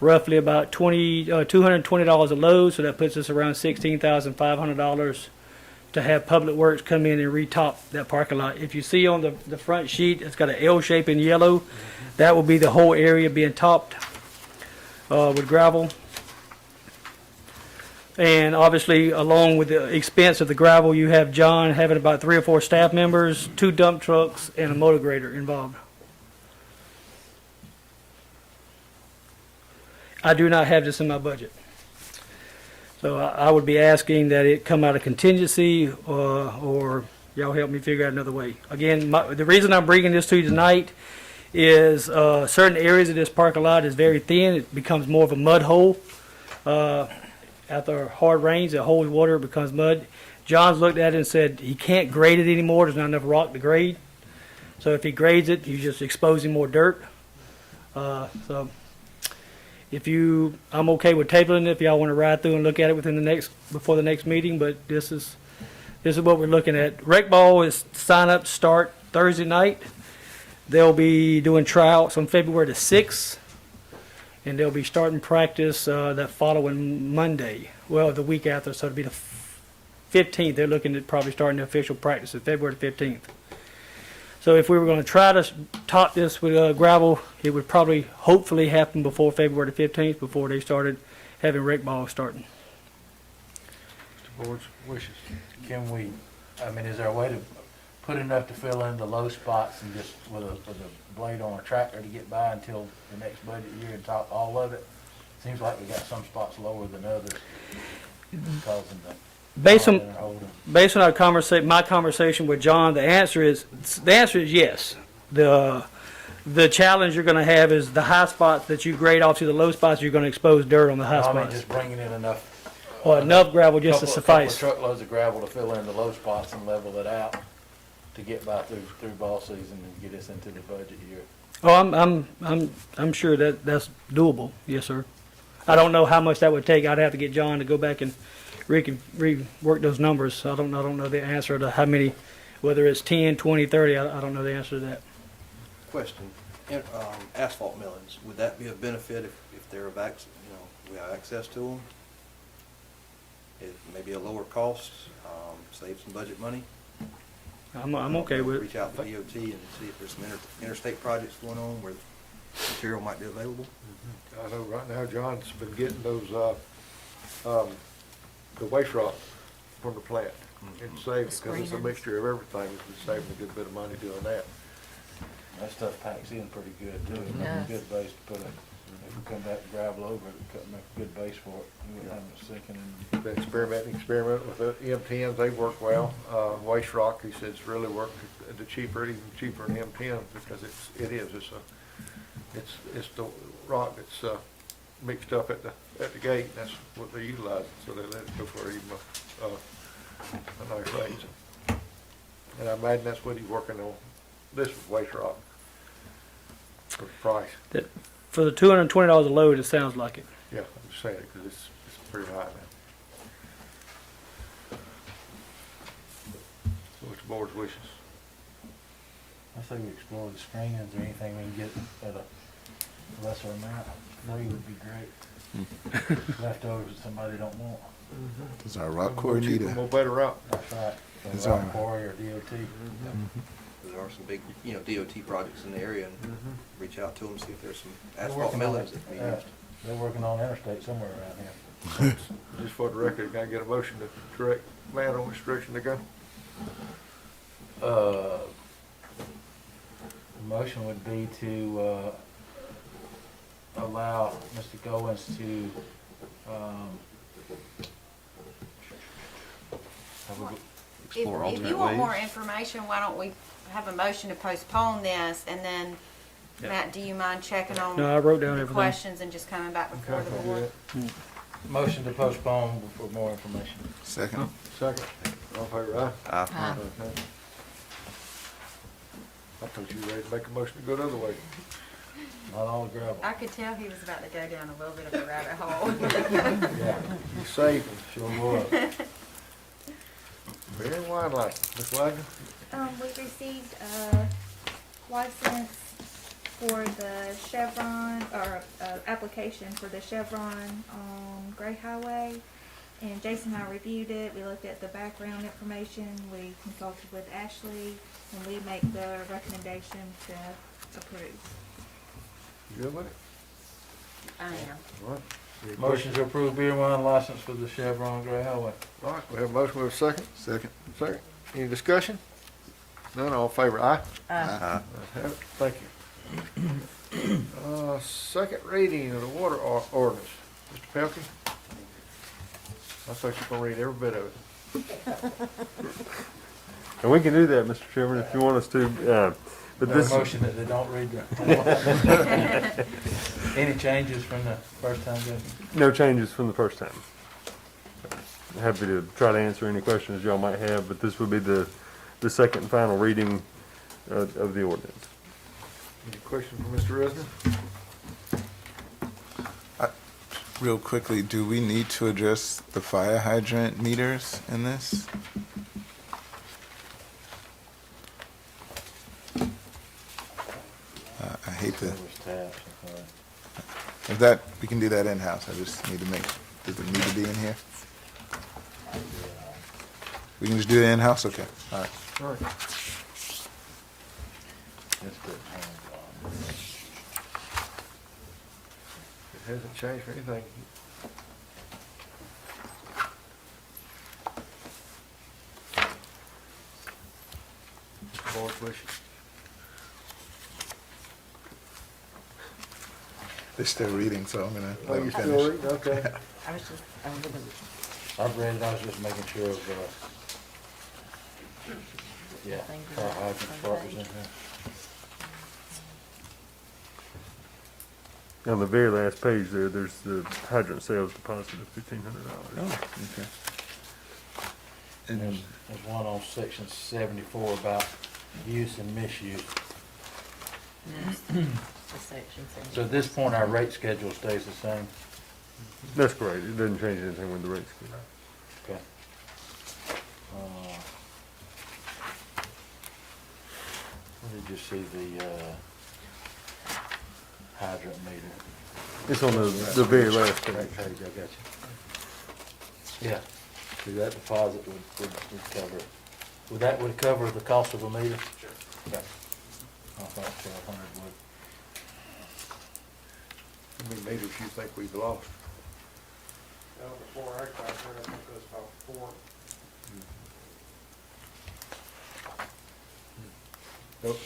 [SPEAKER 10] roughly about $220 a load, so that puts us around $16,500 to have Public Works come in and retop that parking lot. If you see on the front sheet, it's got an L shape in yellow. That will be the whole area being topped with gravel. And obviously, along with the expense of the gravel, you have John having about 3 or 4 staff members, 2 dump trucks, and a motor grader involved. I do not have this in my budget. So I would be asking that it come out of contingency, or y'all help me figure out another way. Again, the reason I'm bringing this to you tonight is certain areas of this parking lot is very thin. It becomes more of a mud hole. after hard rains, it holds water, it becomes mud. John's looked at it and said he can't grade it anymore. There's not enough rock to grade. So if he grades it, he's just exposing more dirt. So I'm okay with tabling it if y'all want to ride through and look at it before the next meeting. But this is what we're looking at. Rec ball is sign up start Thursday night. They'll be doing tryouts on February the 6th, and they'll be starting practice that following Monday. Well, the week after, so it'll be the 15th. They're looking at probably starting the official practice at February the 15th. So if we were going to try to top this with gravel, it would probably, hopefully, happen before February the 15th, before they started having rec ball starting.
[SPEAKER 1] The board's wishes.
[SPEAKER 2] Can we, I mean, is there a way to put enough to fill in the low spots and just with a blade on a tractor to get by until the next budget year and top all of it? Seems like we got some spots lower than others, causing the.
[SPEAKER 10] Based on our my conversation with John, the answer is yes. The challenge you're going to have is the high spots that you grade off to the low spots. You're going to expose dirt on the high
[SPEAKER 2] I mean,
[SPEAKER 10] spots.
[SPEAKER 2] just bringing in enough.
[SPEAKER 10] Or enough gravel just to
[SPEAKER 2] couple
[SPEAKER 10] suffice.
[SPEAKER 2] truckloads of gravel to fill in the low spots and level it out to get by through ball season and get us into the budget year.
[SPEAKER 10] Oh, I'm sure that's doable. Yes, sir. I don't know how much that would take. I'd have to get John to go back and rework those numbers. I don't know the answer to how many, whether it's 10, 20, 30. I don't know the answer to that.
[SPEAKER 8] Question, asphalt millings, would that be a benefit if they're we have access to them? It may be a lower cost, save some budget money.
[SPEAKER 10] I'm okay with it.
[SPEAKER 8] Reach out to DOT and see if there's some interstate projects going on where material might be available.
[SPEAKER 1] I know right now John's been getting those, the waste rock from the plant. And saving, because it's a
[SPEAKER 6] Screenings.
[SPEAKER 1] mixture of everything, it's saving a good bit of money doing that.
[SPEAKER 2] That stuff packs in pretty good too. It's
[SPEAKER 6] Yeah.
[SPEAKER 2] a good base to put if we come back and gravel over it, it make a good base for it. We wouldn't have it sinking in.
[SPEAKER 1] Been experiment with the M10s, they work well. Waste rock, he says, really work, the cheaper, even cheaper than M10, because it's the rock that's mixed up at the gate, and that's what they utilize, so they let it go for even a nice raise. And I imagine that's what he's working on, this waste rock, for the price.
[SPEAKER 10] For the $220 a load, it sounds like it.
[SPEAKER 1] Yeah, I'm just saying it, because it's pretty high now. So what's the board's wishes?
[SPEAKER 2] I say we explore the screenings or anything we can get at a lesser amount. Free would be great. Leftovers that somebody don't want.
[SPEAKER 3] Does our rock quarry need
[SPEAKER 1] Cheaper,
[SPEAKER 3] a,
[SPEAKER 1] more better route.
[SPEAKER 2] That's right.
[SPEAKER 3] Is
[SPEAKER 2] So
[SPEAKER 3] our-
[SPEAKER 2] rock quarry or DOT.
[SPEAKER 8] There are some big, DOT projects in the area, and reach out to them, see if there's some
[SPEAKER 2] They're
[SPEAKER 8] asphalt
[SPEAKER 2] working on
[SPEAKER 8] millings
[SPEAKER 2] it.
[SPEAKER 8] that can be used.
[SPEAKER 2] They're working on interstate somewhere around here.
[SPEAKER 1] Just for the record, can I get a motion to correct land on restriction to go?
[SPEAKER 2] The motion would be to allow Mr. Goins to
[SPEAKER 8] Explore
[SPEAKER 7] If
[SPEAKER 8] alternate
[SPEAKER 7] you want more
[SPEAKER 8] ways.
[SPEAKER 7] information, why don't we have a motion to postpone this, and then, Matt, do you mind checking on
[SPEAKER 10] No, I wrote down
[SPEAKER 7] the
[SPEAKER 10] everything.
[SPEAKER 7] questions and just coming back before the board?
[SPEAKER 2] motion to postpone for more information.
[SPEAKER 3] second?
[SPEAKER 1] Second. All in favor, aye?
[SPEAKER 6] Aye.
[SPEAKER 1] Okay. I thought you were ready to make a motion to go the other way.
[SPEAKER 2] Not all the gravel.
[SPEAKER 7] I could tell he was about to go down a little bit of a rabbit hole.
[SPEAKER 2] Yeah,
[SPEAKER 1] You saving.
[SPEAKER 2] sure was.
[SPEAKER 1] Beer and wine license, Ms. Wagner?
[SPEAKER 12] We received a license for the Chevron, or application for the Chevron on Gray Highway. And Jason and I reviewed it, we looked at the background information, we consulted with Ashley, and we make the recommendation to approve.
[SPEAKER 1] You good with it?
[SPEAKER 7] I am.
[SPEAKER 1] All right. Any
[SPEAKER 2] Motion to approve beer and wine license for the Chevron Gray Highway.
[SPEAKER 1] questions? All right, we have a motion, we have a second.
[SPEAKER 3] Second.
[SPEAKER 1] Second. Any discussion? None, all in favor, aye?
[SPEAKER 3] Aye.
[SPEAKER 1] Ayes have it. Thank you. Second reading of the water ordinance. Mr. Pelkey? I thought you were gonna read every bit of it.
[SPEAKER 5] And we can do that, Mr. Chairman, if you want us to, but
[SPEAKER 2] No
[SPEAKER 5] this,
[SPEAKER 2] motion that they don't read the. Any changes from the first time, Judge?
[SPEAKER 5] no changes from the first time. happy to try to answer any questions y'all might have, but this would be the second and final reading of the ordinance.
[SPEAKER 1] Any questions for Mr. Resner?
[SPEAKER 3] Real quickly, do we need to address the fire hydrant meters in this? I hate to, if that, we can do that in-house, I just need to make, does it need to be in here? We can just do it in-house, okay, all right.
[SPEAKER 1] All right. It hasn't changed or anything. Mr. Boyd, wish.
[SPEAKER 3] They're still reading, so I'm gonna
[SPEAKER 1] Oh,
[SPEAKER 3] let
[SPEAKER 1] you
[SPEAKER 3] them
[SPEAKER 1] still
[SPEAKER 3] finish.
[SPEAKER 1] reading? Okay.
[SPEAKER 6] I was just, I'm gonna,
[SPEAKER 2] I've read it, I was just making sure of, yeah,
[SPEAKER 6] Thank you.
[SPEAKER 2] fire hydrant part was in there.
[SPEAKER 5] On the very last page there, there's the hydrant sales deposit of $1,500.
[SPEAKER 3] Oh, okay.
[SPEAKER 2] And there's one on section 74 about use and misuse.
[SPEAKER 6] the section.
[SPEAKER 2] So at this point, our rate schedule stays the same.
[SPEAKER 5] That's correct. It doesn't change anything when the rates go up.
[SPEAKER 2] Okay. Where did you see the hydrant meter?
[SPEAKER 5] It's on the very last page.
[SPEAKER 2] Right page, I got you. Yeah, see, that deposit would cover it. Would cover the cost of a meter? Sure. Okay. I thought 1,200 would.
[SPEAKER 1] How many meters you think we've lost?
[SPEAKER 13] Before I got there, I think it was about 4.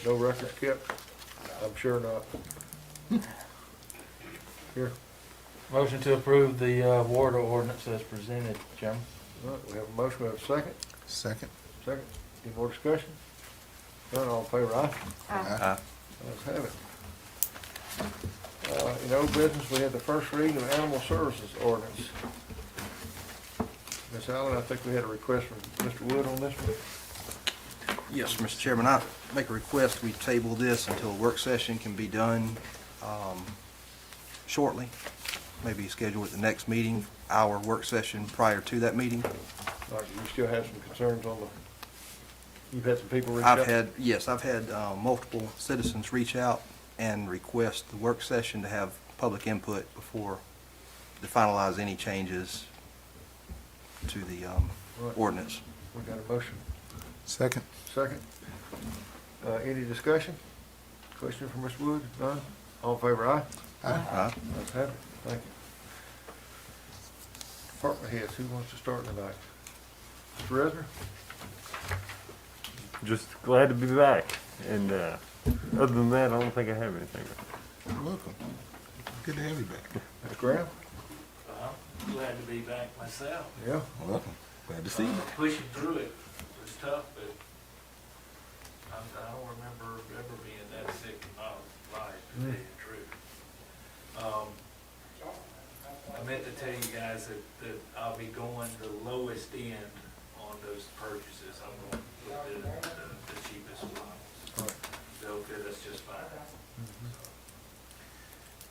[SPEAKER 1] No records kept? I'm sure not. Here.
[SPEAKER 2] Motion to approve the water ordinance as presented, Chairman.
[SPEAKER 1] All right, we have a motion, we have a second.
[SPEAKER 3] Second.
[SPEAKER 1] Second. Any more discussion? None, all in favor, aye?
[SPEAKER 3] Aye.
[SPEAKER 1] Let's have it. In old business, we had the first reading of animal services ordinance. Ms. Allen, I think we had a request from Mr. Wood on this one.
[SPEAKER 8] Yes, Mr. Chairman, I make a request, we table this until a work session can be done shortly. Maybe schedule at the next meeting, our work session prior to that meeting.
[SPEAKER 1] All right, you still have some concerns on the, you've had some people reach out?
[SPEAKER 8] I've had multiple citizens reach out and request the work session to have public input before to finalize any changes to the
[SPEAKER 1] Right.
[SPEAKER 8] ordinance.
[SPEAKER 1] We got a motion.
[SPEAKER 3] Second.
[SPEAKER 1] Second. Any discussion? Question from Mr. Wood? None? All in favor, aye?
[SPEAKER 8] Aye.
[SPEAKER 1] Let's have it. Thank you. Department heads, who wants to start tonight? Mr. Resner?
[SPEAKER 5] Just glad to be back. And other than that, I don't think I have anything.
[SPEAKER 3] You're welcome. Good to have you back.
[SPEAKER 1] Mr. Graham?
[SPEAKER 9] Glad to be back myself.
[SPEAKER 1] Yeah.
[SPEAKER 3] Welcome. Glad to see you.
[SPEAKER 9] Pushing through it was tough, but I don't remember ever being that sick in my life, to tell you the truth. I meant to tell you guys that I'll be going the lowest end on those purchases. I'm going with the cheapest ones. They'll fit us just fine.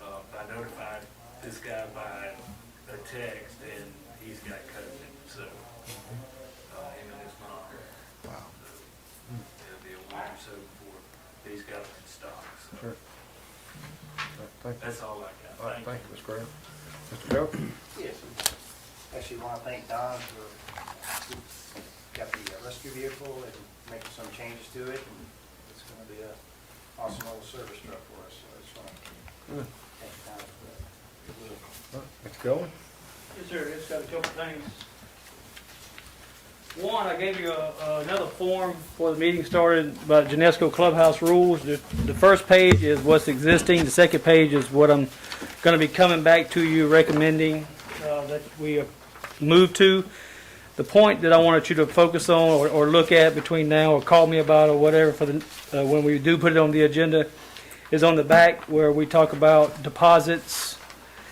[SPEAKER 9] I notified this guy by a text, and he's got COVID, so him and his mom.
[SPEAKER 3] Wow.
[SPEAKER 9] It'll be a week or so before he's got them in stock. So
[SPEAKER 1] Sure. Thank you.
[SPEAKER 9] that's all I got.
[SPEAKER 1] All right,
[SPEAKER 9] Thank
[SPEAKER 1] thank you, Mr. Graham. Mr. Joe?
[SPEAKER 13] Yes. Actually, want to thank Don for, got the rescue vehicle and making some changes to it. And it's going to be an awesome little service truck for us, so I just want to
[SPEAKER 1] Good.
[SPEAKER 13] thank Don for that.
[SPEAKER 1] Mr. Kelly?
[SPEAKER 10] Yes, sir, it's got a couple things. One, I gave you another form before the meeting started about Genesco Clubhouse rules. The first page is what's existing. The second page is what I'm going to be coming back to you recommending that we move to. The point that I wanted you to focus on or look at between now or call me about or whatever for the when we do put it on the agenda is on the back where we talk about deposits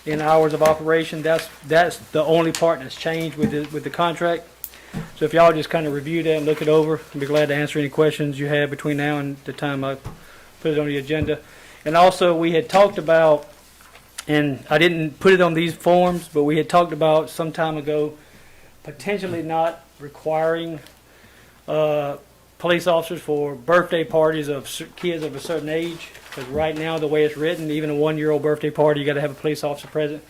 [SPEAKER 10] in hours of operation. That's the only part that's changed with the contract. So if y'all just kind of review that and look it over, I'd be glad to answer any questions you have between now and the time I put it on the agenda. And also, we had talked about, and I didn't put it on these forms, but we had talked about some time ago potentially not requiring police officers for birthday parties of kids of a certain age. Because right now, the way it's written, even a 1-year-old birthday party, you got to have a police officer present.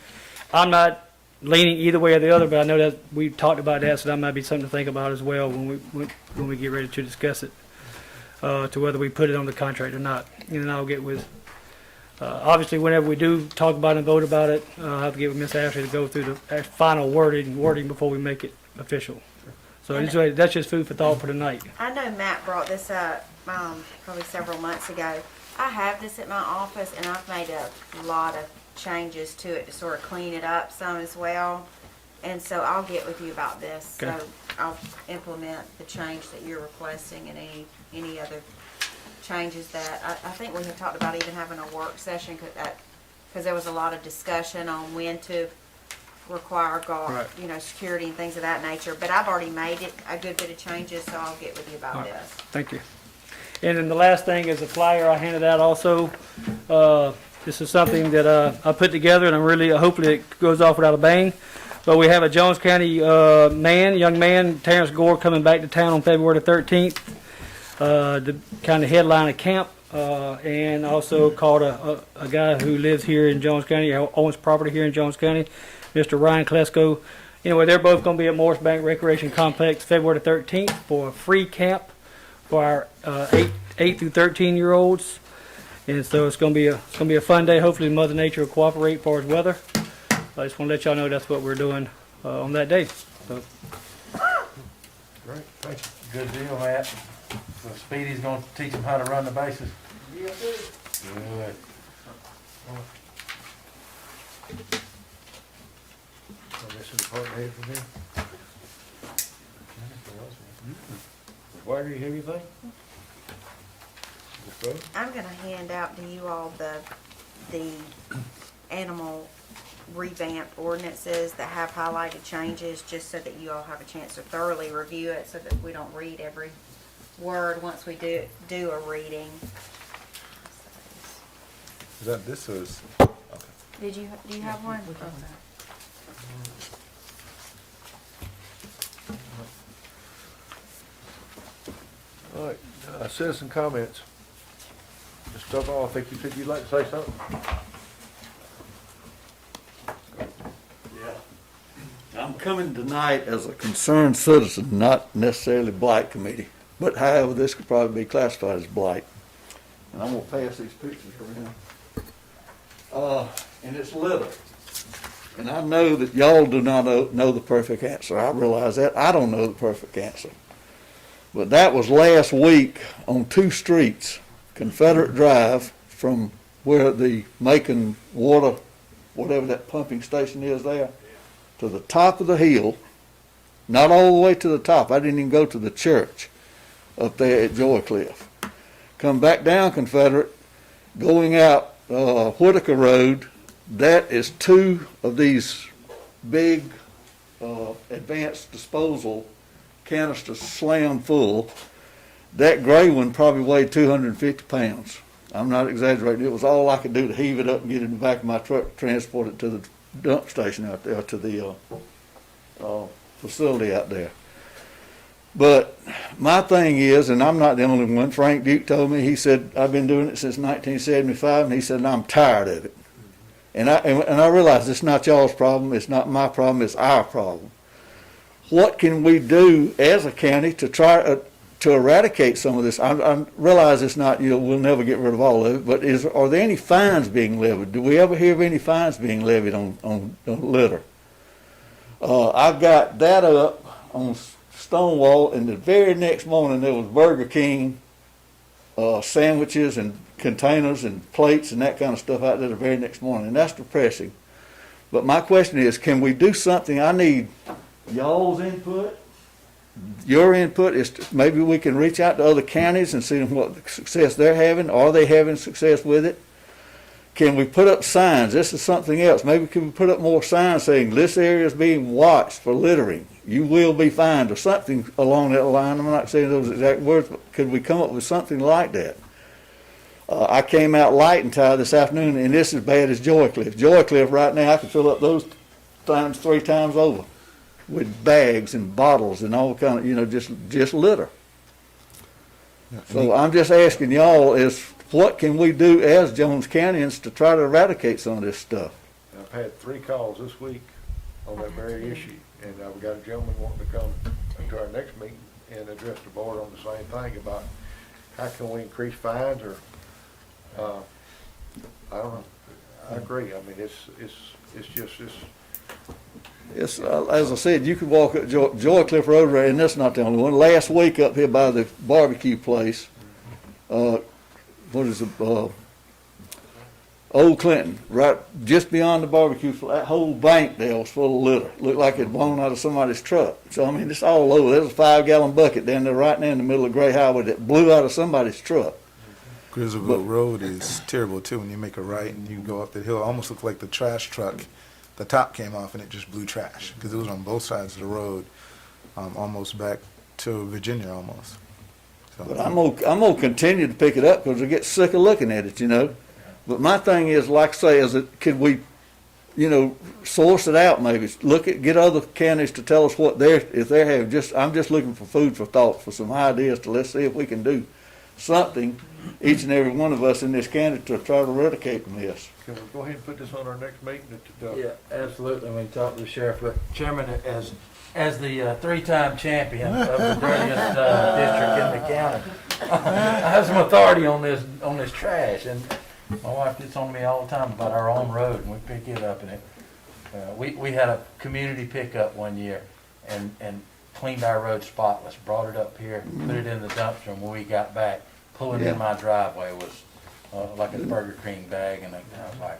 [SPEAKER 10] I'm not leaning either way or the other, but I know that we talked about that, so that might be something to think about as well when we get ready to discuss it, to whether we put it on the contract or not. And then I'll get with, obviously, whenever we do talk about it and vote about it, I'll have to get with Ms. Ashley to go through the final wording before we make it official. So anyway, that's just food for thought for tonight.
[SPEAKER 7] I know Matt brought this up, probably several months ago. I have this at my office, and I've made a lot of changes to it to sort of clean it up some as well. And so I'll get with you about this.
[SPEAKER 10] Okay.
[SPEAKER 7] So I'll implement the change that you're requesting and any other changes that, I think we had talked about even having a work session, because there was a lot of discussion on when to require guard,
[SPEAKER 10] Right.
[SPEAKER 7] Security and things of that nature. But I've already made it a good bit of changes, so I'll get with you about
[SPEAKER 10] All right.
[SPEAKER 7] this.
[SPEAKER 10] Thank you. And then the last thing is a flyer I handed out also. This is something that I put together, and hopefully it goes off without a bang. But we have a Jones County young man, Terrence Gore, coming back to town on February the 13th. The kind of headline a camp, and also called a guy who lives here in Jones County, owns property here in Jones County, Mr. Ryan Klesko. Anyway, they're both going to be at Morris Bank Recreation Complex February the 13th for a free camp for our 8 through 13-year-olds. And so it's going to be a fun day. Hopefully Mother Nature will cooperate for his weather. I just want to let y'all know that's what we're doing on that day. So.
[SPEAKER 2] Great, thank you. Good deal, Matt. So Speedy's gonna teach them how to run the bases?
[SPEAKER 1] Yes, sir.
[SPEAKER 2] Good.
[SPEAKER 1] This is the part head from here. Why do you have anything?
[SPEAKER 7] I'm gonna hand out to you all the animal revamped ordinances that have highlighted changes, just so that you all have a chance to thoroughly review it, so that we don't read every word once we do a reading.
[SPEAKER 3] This is,
[SPEAKER 7] Do you have one?
[SPEAKER 1] All right, citizen comments. Mr. Stovall, I think you said you'd like to say something?
[SPEAKER 14] I'm coming tonight as a concerned citizen, not necessarily blight committee, but however, this could probably be classified as blight. And I'm gonna pass these pictures around. And it's litter. And I know that y'all do not know the perfect answer. I realize that. I don't know the perfect answer. But that was last week on 2 streets, Confederate Drive, from where the Macon water, whatever that pumping station is there, to the top of the hill, not all the way to the top. I didn't even go to the church up there at Joy Cliff. Come back down Confederate, going out Whitaker Road. That is 2 of these big advanced disposal canisters slammed full. That gray one probably weighed 250 pounds. I'm not exaggerating. It was all I could do to heave it up and get it in the back of my truck, transport it to the dump station out there, to the facility out there. But my thing is, and I'm not the only one, Frank Duke told me, he said, I've been doing it since 1975, and he said, and I'm tired of it. And I realize it's not y'all's problem, it's not my problem, it's our problem. What can we do as a county to try to eradicate some of this? I realize it's not, we'll never get rid of all of it, but are there any fines being levied? Do we ever hear of any fines being levied on litter? I've got that up on Stonewall, and the very next morning there was Burger King sandwiches and containers and plates and that kind of stuff out there the very next morning, and that's depressing. But my question is, can we do something? I need y'all's input. Your input is maybe we can reach out to other counties and see what success they're having. Are they having success with it? can we put up signs? This is something else. Maybe can we put up more signs saying this area is being watched for littering? You will be fined, or something along that line. I'm not saying those exact words, but could we come up with something like that? I came out light and tired this afternoon, and this is as bad as Joy Cliff. Joy Cliff right now, I can fill up those times 3 times over with bags and bottles and all kind of, you know, just litter. So I'm just asking y'all is what can we do as Jones Countyans to try to eradicate some of this stuff?
[SPEAKER 1] I've had 3 calls this week on that very issue, and I've got a gentleman wanting to come to our next meeting and address the board on the same thing about how can we increase fines or, I don't know. I agree. I mean, it's just,
[SPEAKER 14] It's, as I said, you could walk up Joy Cliff Road, and that's not the only one. Last week up here by the barbecue place, what is it, Old Clinton, right just beyond the barbecue, that whole bank there was full of litter. Looked like it blown out of somebody's truck. So, I mean, it's all over. There's a 5-gallon bucket down there right now in the middle of Gray Highway that blew out of somebody's truck.
[SPEAKER 3] Grizzleville Road is terrible too. When you make a right and you go up the hill, it almost looked like the trash truck. The top came off and it just blew trash because it was on both sides of the road, almost back to Virginia almost. So,
[SPEAKER 14] But I'm gonna continue to pick it up because I get sick of looking at it, you know. But my thing is, like I say, is that could we, you know, source it out maybe? Get other counties to tell us what if they have. I'm just looking for food for thought, for some ideas to let's see if we can do something, each and every one of us in this county, to try to eradicate from this.
[SPEAKER 1] can we go ahead and put this on our next meeting?
[SPEAKER 2] Yeah, absolutely. We talked to the sheriff, but Chairman, as the 3-time champion of the dirtiest district in the county, I have some authority on this trash, and my wife gets on me all the time about our own road, and we pick it up, and we had a community pickup one year, and cleaned our road spotless, brought it up here, put it in the dumpster, and when we got back, pulling in my driveway was like a Burger King bag, and I was like,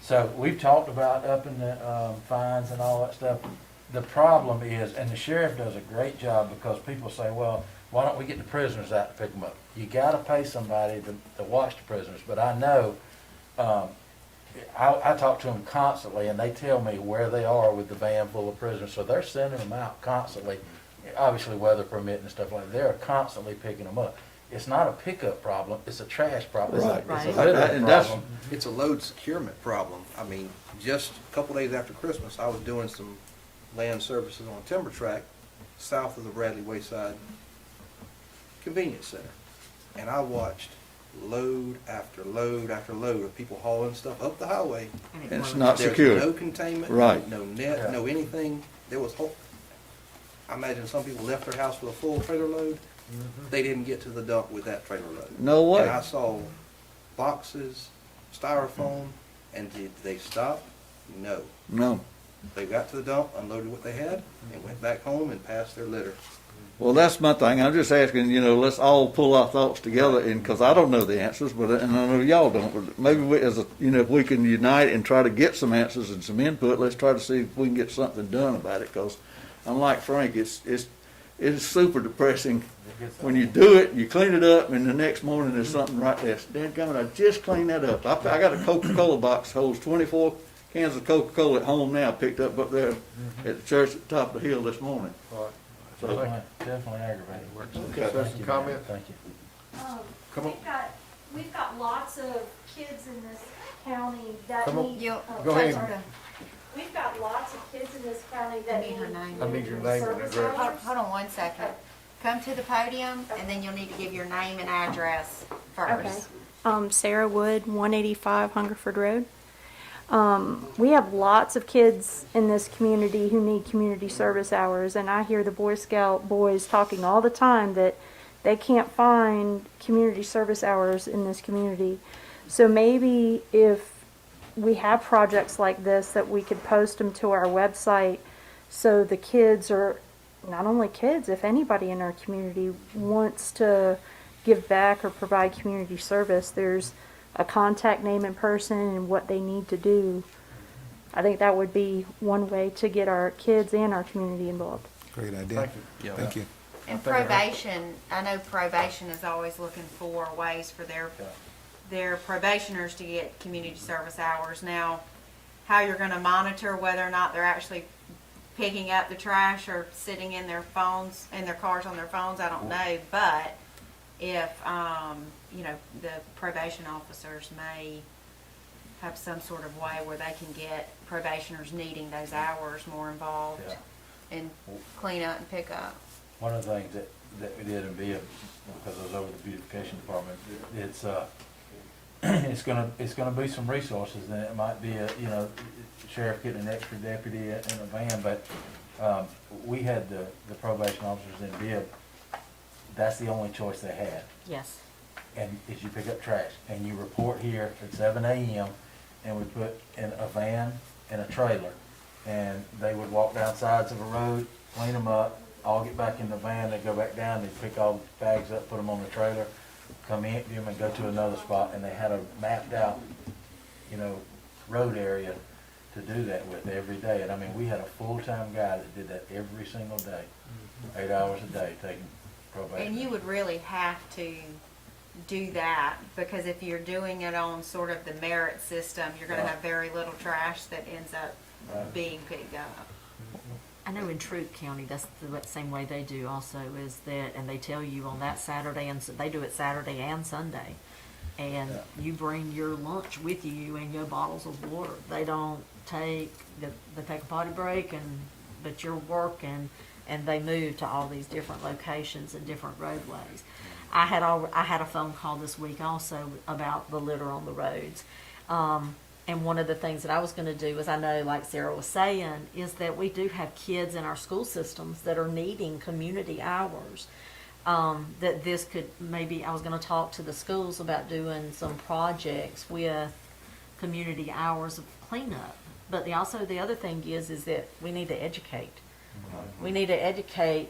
[SPEAKER 2] so we've talked about upping the fines and all that stuff. The problem is, and the sheriff does a great job, because people say, well, why don't we get the prisoners out to pick them up? You gotta pay somebody to watch the prisoners, but I know, I talk to them constantly, and they tell me where they are with the van full of prisoners, so they're sending them out constantly, obviously weather permitting and stuff like that. They're constantly picking them up. It's not a pickup problem, it's a trash problem.
[SPEAKER 14] Right.
[SPEAKER 2] It's a litter problem.
[SPEAKER 8] It's a load securement problem. I mean, just a couple days after Christmas, I was doing some land services on a timber track south of the Bradley Wayside Convenience Center. And I watched load after load after load of people hauling stuff up the highway.
[SPEAKER 14] And it's not
[SPEAKER 8] There's
[SPEAKER 14] secure.
[SPEAKER 8] no containment,
[SPEAKER 14] Right.
[SPEAKER 8] no net, no anything. There was I imagine some people left their house with a full trailer load. They didn't get to the dump with that trailer load.
[SPEAKER 14] No way.
[SPEAKER 8] And I saw boxes, styrofoam, and did they stop? No.
[SPEAKER 14] No.
[SPEAKER 8] They got to the dump, unloaded what they had, and went back home and passed their litter.
[SPEAKER 14] Well, that's my thing. I'm just asking, you know, let's all pull our thoughts together, and because I don't know the answers, and I know y'all don't. But maybe we, if we can unite and try to get some answers and some input, let's try to see if we can get something done about it. Because, unlike Frank, it's super depressing when you do it, you clean it up, and the next morning there's something right there. Dadgummit, I just cleaned that up. I got a Coca-Cola box holds 24 cans of Coca-Cola at home now, picked up there at the church at the top of the hill this morning.
[SPEAKER 1] Right.
[SPEAKER 14] So,
[SPEAKER 2] Definitely aggravating.
[SPEAKER 1] Okay, so some comment?
[SPEAKER 2] Thank you.
[SPEAKER 1] Come on.
[SPEAKER 11] We've got lots of kids in this county that
[SPEAKER 1] Come on.
[SPEAKER 11] need.
[SPEAKER 1] Go ahead.
[SPEAKER 11] We've got lots of kids in this county that
[SPEAKER 7] Need her name.
[SPEAKER 1] I need your name and
[SPEAKER 11] service
[SPEAKER 1] address.
[SPEAKER 11] hours.
[SPEAKER 7] Hold on 1 second. Come to the podium, and then you'll need to give your name and address
[SPEAKER 11] Okay.
[SPEAKER 7] first.
[SPEAKER 11] Sarah Wood, 185 Hungerford Road. We have lots of kids in this community who need community service hours, and I hear the Boy Scout boys talking all the time that they can't find community service hours in this community. So maybe if we have projects like this, that we could post them to our website, so the kids, or not only kids, if anybody in our community wants to give back or provide community service, there's a contact name and person and what they need to do. I think that would be one way to get our kids and our community involved.
[SPEAKER 3] great idea. Thank you.
[SPEAKER 7] And probation, I know probation is always looking for ways for their their probationers to get community service hours. Now, how you're gonna monitor whether or not they're actually picking up the trash or sitting in their phones, in their cars on their phones, I don't know. But if, you know, the probation officers may have some sort of way where they can get probationers needing those hours more involved
[SPEAKER 2] Yeah.
[SPEAKER 7] in clean up and pick up.
[SPEAKER 2] One of the things that we did in BIA, because I was over the beautification department, it's, it's gonna be some resources, and it might be you know, sheriff getting an extra deputy in a van, but, we had the probation officers in BIA, that's the only choice they had.
[SPEAKER 6] Yes.
[SPEAKER 2] And is you pick up trash, and you report here at 7 a.m., and we put in a van and a trailer, and they would walk down sides of a road, clean them up, all get back in the van, they go back down, they pick all the bags up, put them on the trailer, come empty them and go to another spot, and they had a mapped out, you know, road area to do that with every day. And I mean, we had a full-time guy that did that every single day, 8 hours a day, taking probation.
[SPEAKER 7] And you would really have to do that, because if you're doing it on sort of the merit system, you're gonna
[SPEAKER 2] Right.
[SPEAKER 7] have very little trash that ends up
[SPEAKER 2] Right.
[SPEAKER 7] being picked up.
[SPEAKER 6] I know in Troup County, that's the same way they do also, is that, and they tell you on that Saturday, and so they do it Saturday and Sunday. And
[SPEAKER 2] Yeah.
[SPEAKER 6] you bring your lunch with you and your bottles of water. They don't take, they take a potty break, but you're working, and they move to all these different locations and different roadways. I had a phone call this week also about the litter on the roads. And one of the things that I was gonna do is, I know, like Sarah was saying, is that we do have kids in our school systems that are needing community hours. That this could, maybe, I was gonna talk to the schools about doing some projects with community hours of cleanup. But the other thing is that we need to educate. We need to educate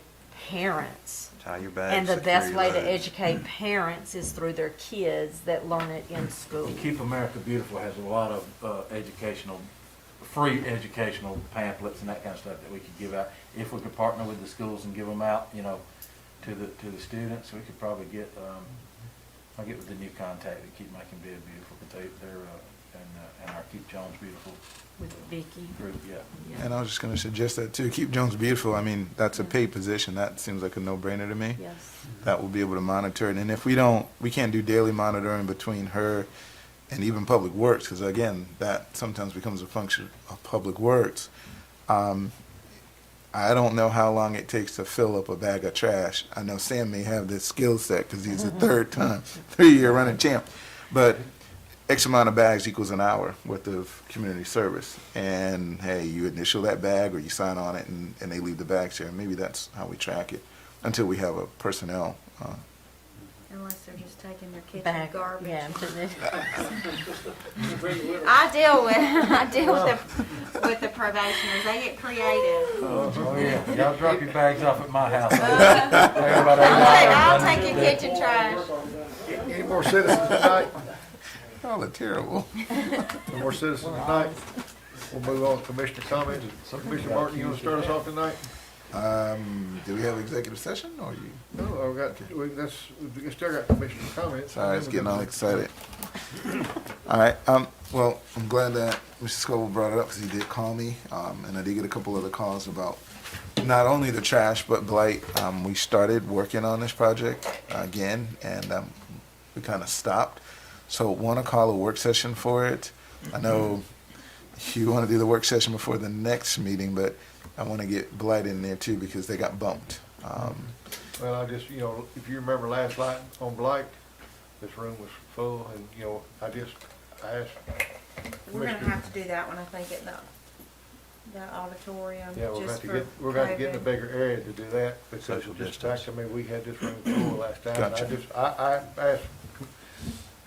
[SPEAKER 6] parents.
[SPEAKER 8] Tie your bags.
[SPEAKER 6] And the
[SPEAKER 8] secure
[SPEAKER 6] best
[SPEAKER 8] your
[SPEAKER 6] way to
[SPEAKER 8] loads.
[SPEAKER 6] educate parents is through their kids that learn it in school.
[SPEAKER 2] Keep America Beautiful has a lot of free educational pamphlets and that kind of stuff that we could give out. If we could partner with the schools and give them out, you know, to the students, we could probably get, I'll get with the new contact at Keep Macon Beautiful, but they're and our Keep Jones Beautiful
[SPEAKER 6] With Vicky.
[SPEAKER 2] group, yeah.
[SPEAKER 3] And I was just gonna suggest that too. Keep Jones Beautiful, I mean, that's a paid position. That seems like a no-brainer to me.
[SPEAKER 6] Yes.
[SPEAKER 3] That will be able to monitor it. And if we can't do daily monitoring between her and even Public Works, because again, that sometimes becomes a function of Public Works. I don't know how long it takes to fill up a bag of trash. I know Sam may have this skill set because he's a 3-year running champ. But X amount of bags equals an hour worth of community service. And hey, you initial that bag or you sign on it and they leave the bags there. Maybe that's how we track it until we have a personnel.
[SPEAKER 7] Unless they're just taking their kitchen
[SPEAKER 6] Back,
[SPEAKER 7] garbage.
[SPEAKER 6] yeah, to the-
[SPEAKER 7] I deal with the probationers. They get creative.
[SPEAKER 2] Oh, yeah, y'all drop your bags off at my house.
[SPEAKER 7] I'll take your kitchen trash.
[SPEAKER 1] Any more citizens tonight?
[SPEAKER 3] Y'all are terrible.
[SPEAKER 1] Any more citizens tonight? We'll move on to commissioner comments. Commissioner Martin, you want to start us off tonight?
[SPEAKER 3] Do we have executive session or you?
[SPEAKER 1] No, we still got commissioner comments.
[SPEAKER 3] Sorry, it's getting all excited. All right, well, I'm glad that Mr. Scoville brought it up because he did call me, and I did get a couple other calls about not only the trash, but blight. We started working on this project again, and we kind of stopped. So want to call a work session for it. I know you want to do the work session before the next meeting, but I want to get blight in there too because they got bumped.
[SPEAKER 1] Well, I just, if you remember last night on Blight, this room was full and, I asked.
[SPEAKER 7] We're gonna have to do that one, I think, at the auditorium.
[SPEAKER 1] Yeah,
[SPEAKER 7] just for
[SPEAKER 1] we're going to get in a
[SPEAKER 7] COVID.
[SPEAKER 1] bigger area to do that because
[SPEAKER 8] Social
[SPEAKER 1] just
[SPEAKER 8] distance.
[SPEAKER 1] fact, we had this room full last time.
[SPEAKER 3] Gotcha.
[SPEAKER 1] I asked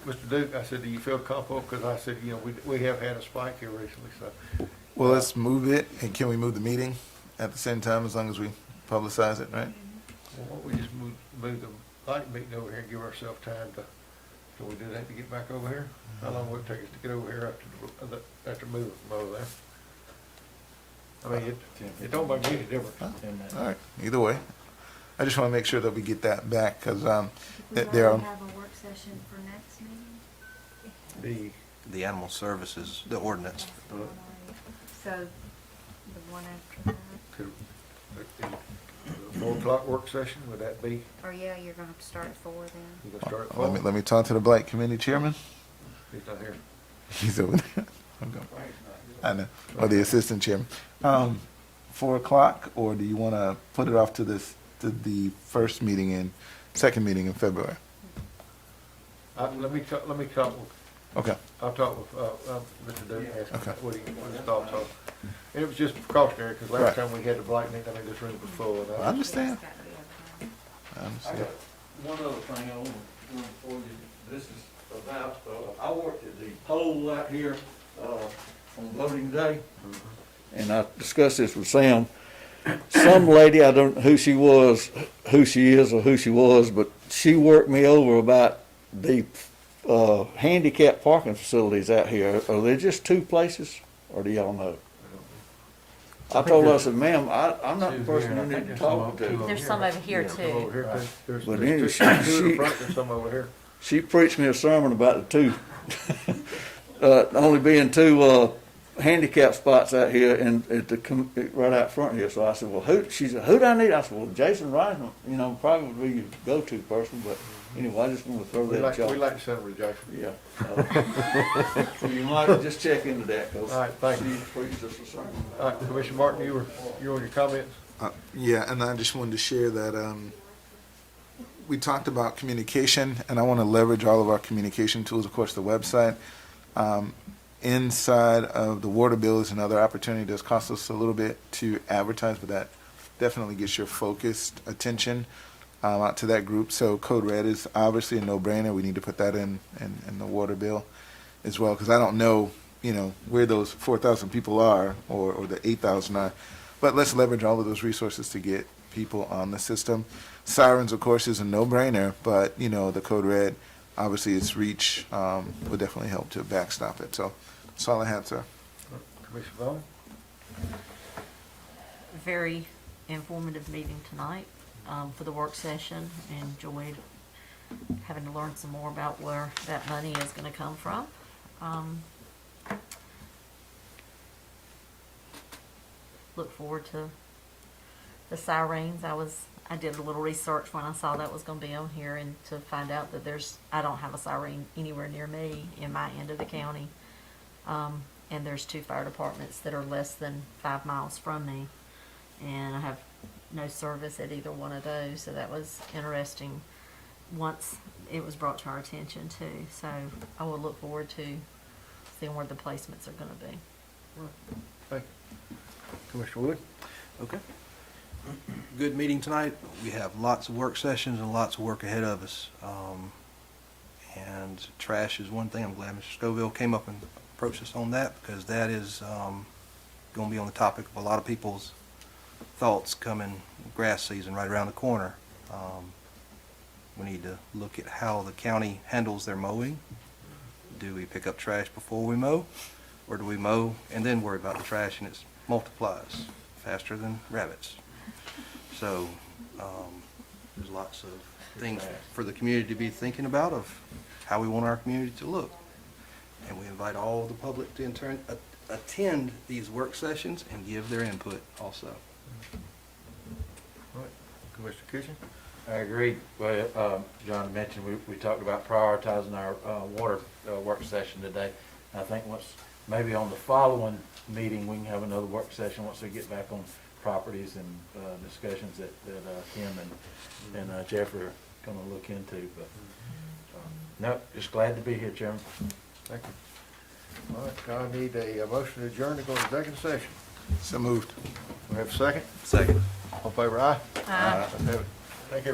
[SPEAKER 1] Mr. Duke, I said, do you feel comfortable? Because I said, we have had a spike here recently, so.
[SPEAKER 3] Well, let's move it, and can we move the meeting at the same time as long as we publicize it, right?
[SPEAKER 1] Well, why don't we just move the light meeting over here and give ourselves time to, so we do that to get back over here? How long will it take us to get over here after moving from over there? I mean, it don't make any difference.
[SPEAKER 3] All right, either way. I just want to make sure that we get that back, because
[SPEAKER 12] We've
[SPEAKER 3] there
[SPEAKER 12] already
[SPEAKER 3] are,
[SPEAKER 12] have a work session for next meeting.
[SPEAKER 8] the animal services, the ordinance.
[SPEAKER 12] So, the one after that.
[SPEAKER 1] 4 o'clock work session, would that be,
[SPEAKER 12] Or yeah, you're gonna have to start at 4 then.
[SPEAKER 1] you gonna start at 4?
[SPEAKER 3] Let me talk to the Blight Committee Chairman.
[SPEAKER 1] He's not here.
[SPEAKER 3] He's over there. I'm going. I know. Or the Assistant Chairman. 4 o'clock, or do you want to put it off to the second meeting in February?
[SPEAKER 1] Let me talk with,
[SPEAKER 3] Okay.
[SPEAKER 1] I'll talk with, Mr. Duke, ask him
[SPEAKER 3] Okay.
[SPEAKER 1] what his thoughts are. And it was just precautionary, because last
[SPEAKER 3] Right.
[SPEAKER 1] time we had the Blight meeting, this room was full. And
[SPEAKER 3] I understand. I
[SPEAKER 4] I
[SPEAKER 3] understand.
[SPEAKER 4] got one other thing I want to run for you. This is about, I worked at the poll out here, on voting day.
[SPEAKER 14] And I discussed this with Sam. Some lady, I don't know who she was, who she is, or who she was, but she worked me over about the handicap parking facilities out here. Are there just 2 places, or do y'all know? I told her, I said, ma'am, I'm not the person you need to talk to.
[SPEAKER 6] There's some over here
[SPEAKER 1] Some over
[SPEAKER 6] too.
[SPEAKER 1] here, too. There's
[SPEAKER 14] But
[SPEAKER 1] 2
[SPEAKER 14] anyway,
[SPEAKER 1] in the front and some over here.
[SPEAKER 14] She preached me a sermon about the 2. Only being 2 handicap spots out here and right out front here. So I said, well, she said, who do I need? I said, well, Jason Ryan, probably would be your go-to person. But anyway, I just want to throw
[SPEAKER 1] We
[SPEAKER 14] that
[SPEAKER 1] like,
[SPEAKER 14] at y'all.
[SPEAKER 1] we like Senator Jackson.
[SPEAKER 14] Yeah. So you might just check into that, because
[SPEAKER 1] All right, thank you.
[SPEAKER 14] she preached us a sermon.
[SPEAKER 1] All right, Commissioner Martin, you on your comments?
[SPEAKER 3] Yeah, and I just wanted to share that we talked about communication, and I want to leverage all of our communication tools, of course, the website. Inside of the water bill is another opportunity. It does cost us a little bit to advertise, but that definitely gets your focused attention out to that group. So Code Red is obviously a no-brainer. We need to put that in the water bill as well, because I don't know, where those 4,000 people are or the 8,000 are. But let's leverage all of those resources to get people on the system. Sirens, of course, is a no-brainer, but, the Code Red, obviously its reach would definitely help to backstop it. So that's all I have, sir.
[SPEAKER 1] Commissioner Vaughn?
[SPEAKER 6] Very informative meeting tonight for the work session. Enjoyed having to learn some more about where that money is going to come from. Look forward to the sirens. I did a little research when I saw that was going to be on here, and to find out that I don't have a siren anywhere near me in my end of the county. And there's 2 fire departments that are less than 5 miles from me, and I have no service at either one of those. So that was interesting once it was brought to our attention too. So I will look forward to seeing where the placements are going to be.
[SPEAKER 1] Thank you. Commissioner Wood?
[SPEAKER 8] Okay. Good meeting tonight. We have lots of work sessions and lots of work ahead of us. And trash is one thing. I'm glad Mr. Scoville came up and approached us on that, because that is going to be on the topic of a lot of people's thoughts coming grass season right around the corner. We need to look at how the county handles their mowing. Do we pick up trash before we mow, or do we mow and then worry about the trash, and it multiplies faster than rabbits? So there's lots of things for the community to be thinking about, of how we want our community to look. And we invite all the public to attend these work sessions and give their input also.
[SPEAKER 1] All right. Commissioner Kitchen?
[SPEAKER 2] I agree. Well, John mentioned we talked about prioritizing our water work session today. I think maybe on the following meeting, we can have another work session once we get back on properties and discussions that Tim and Jeff are going to look into. But no, just glad to be here, Chairman.
[SPEAKER 1] Thank you. All right, now I need a motion to adjourn to go to executive session.
[SPEAKER 3] So moved.
[SPEAKER 1] We have a second?
[SPEAKER 8] Second.
[SPEAKER 1] All in favor, aye?
[SPEAKER 6] Aye.
[SPEAKER 1] Let's have it. Thank you.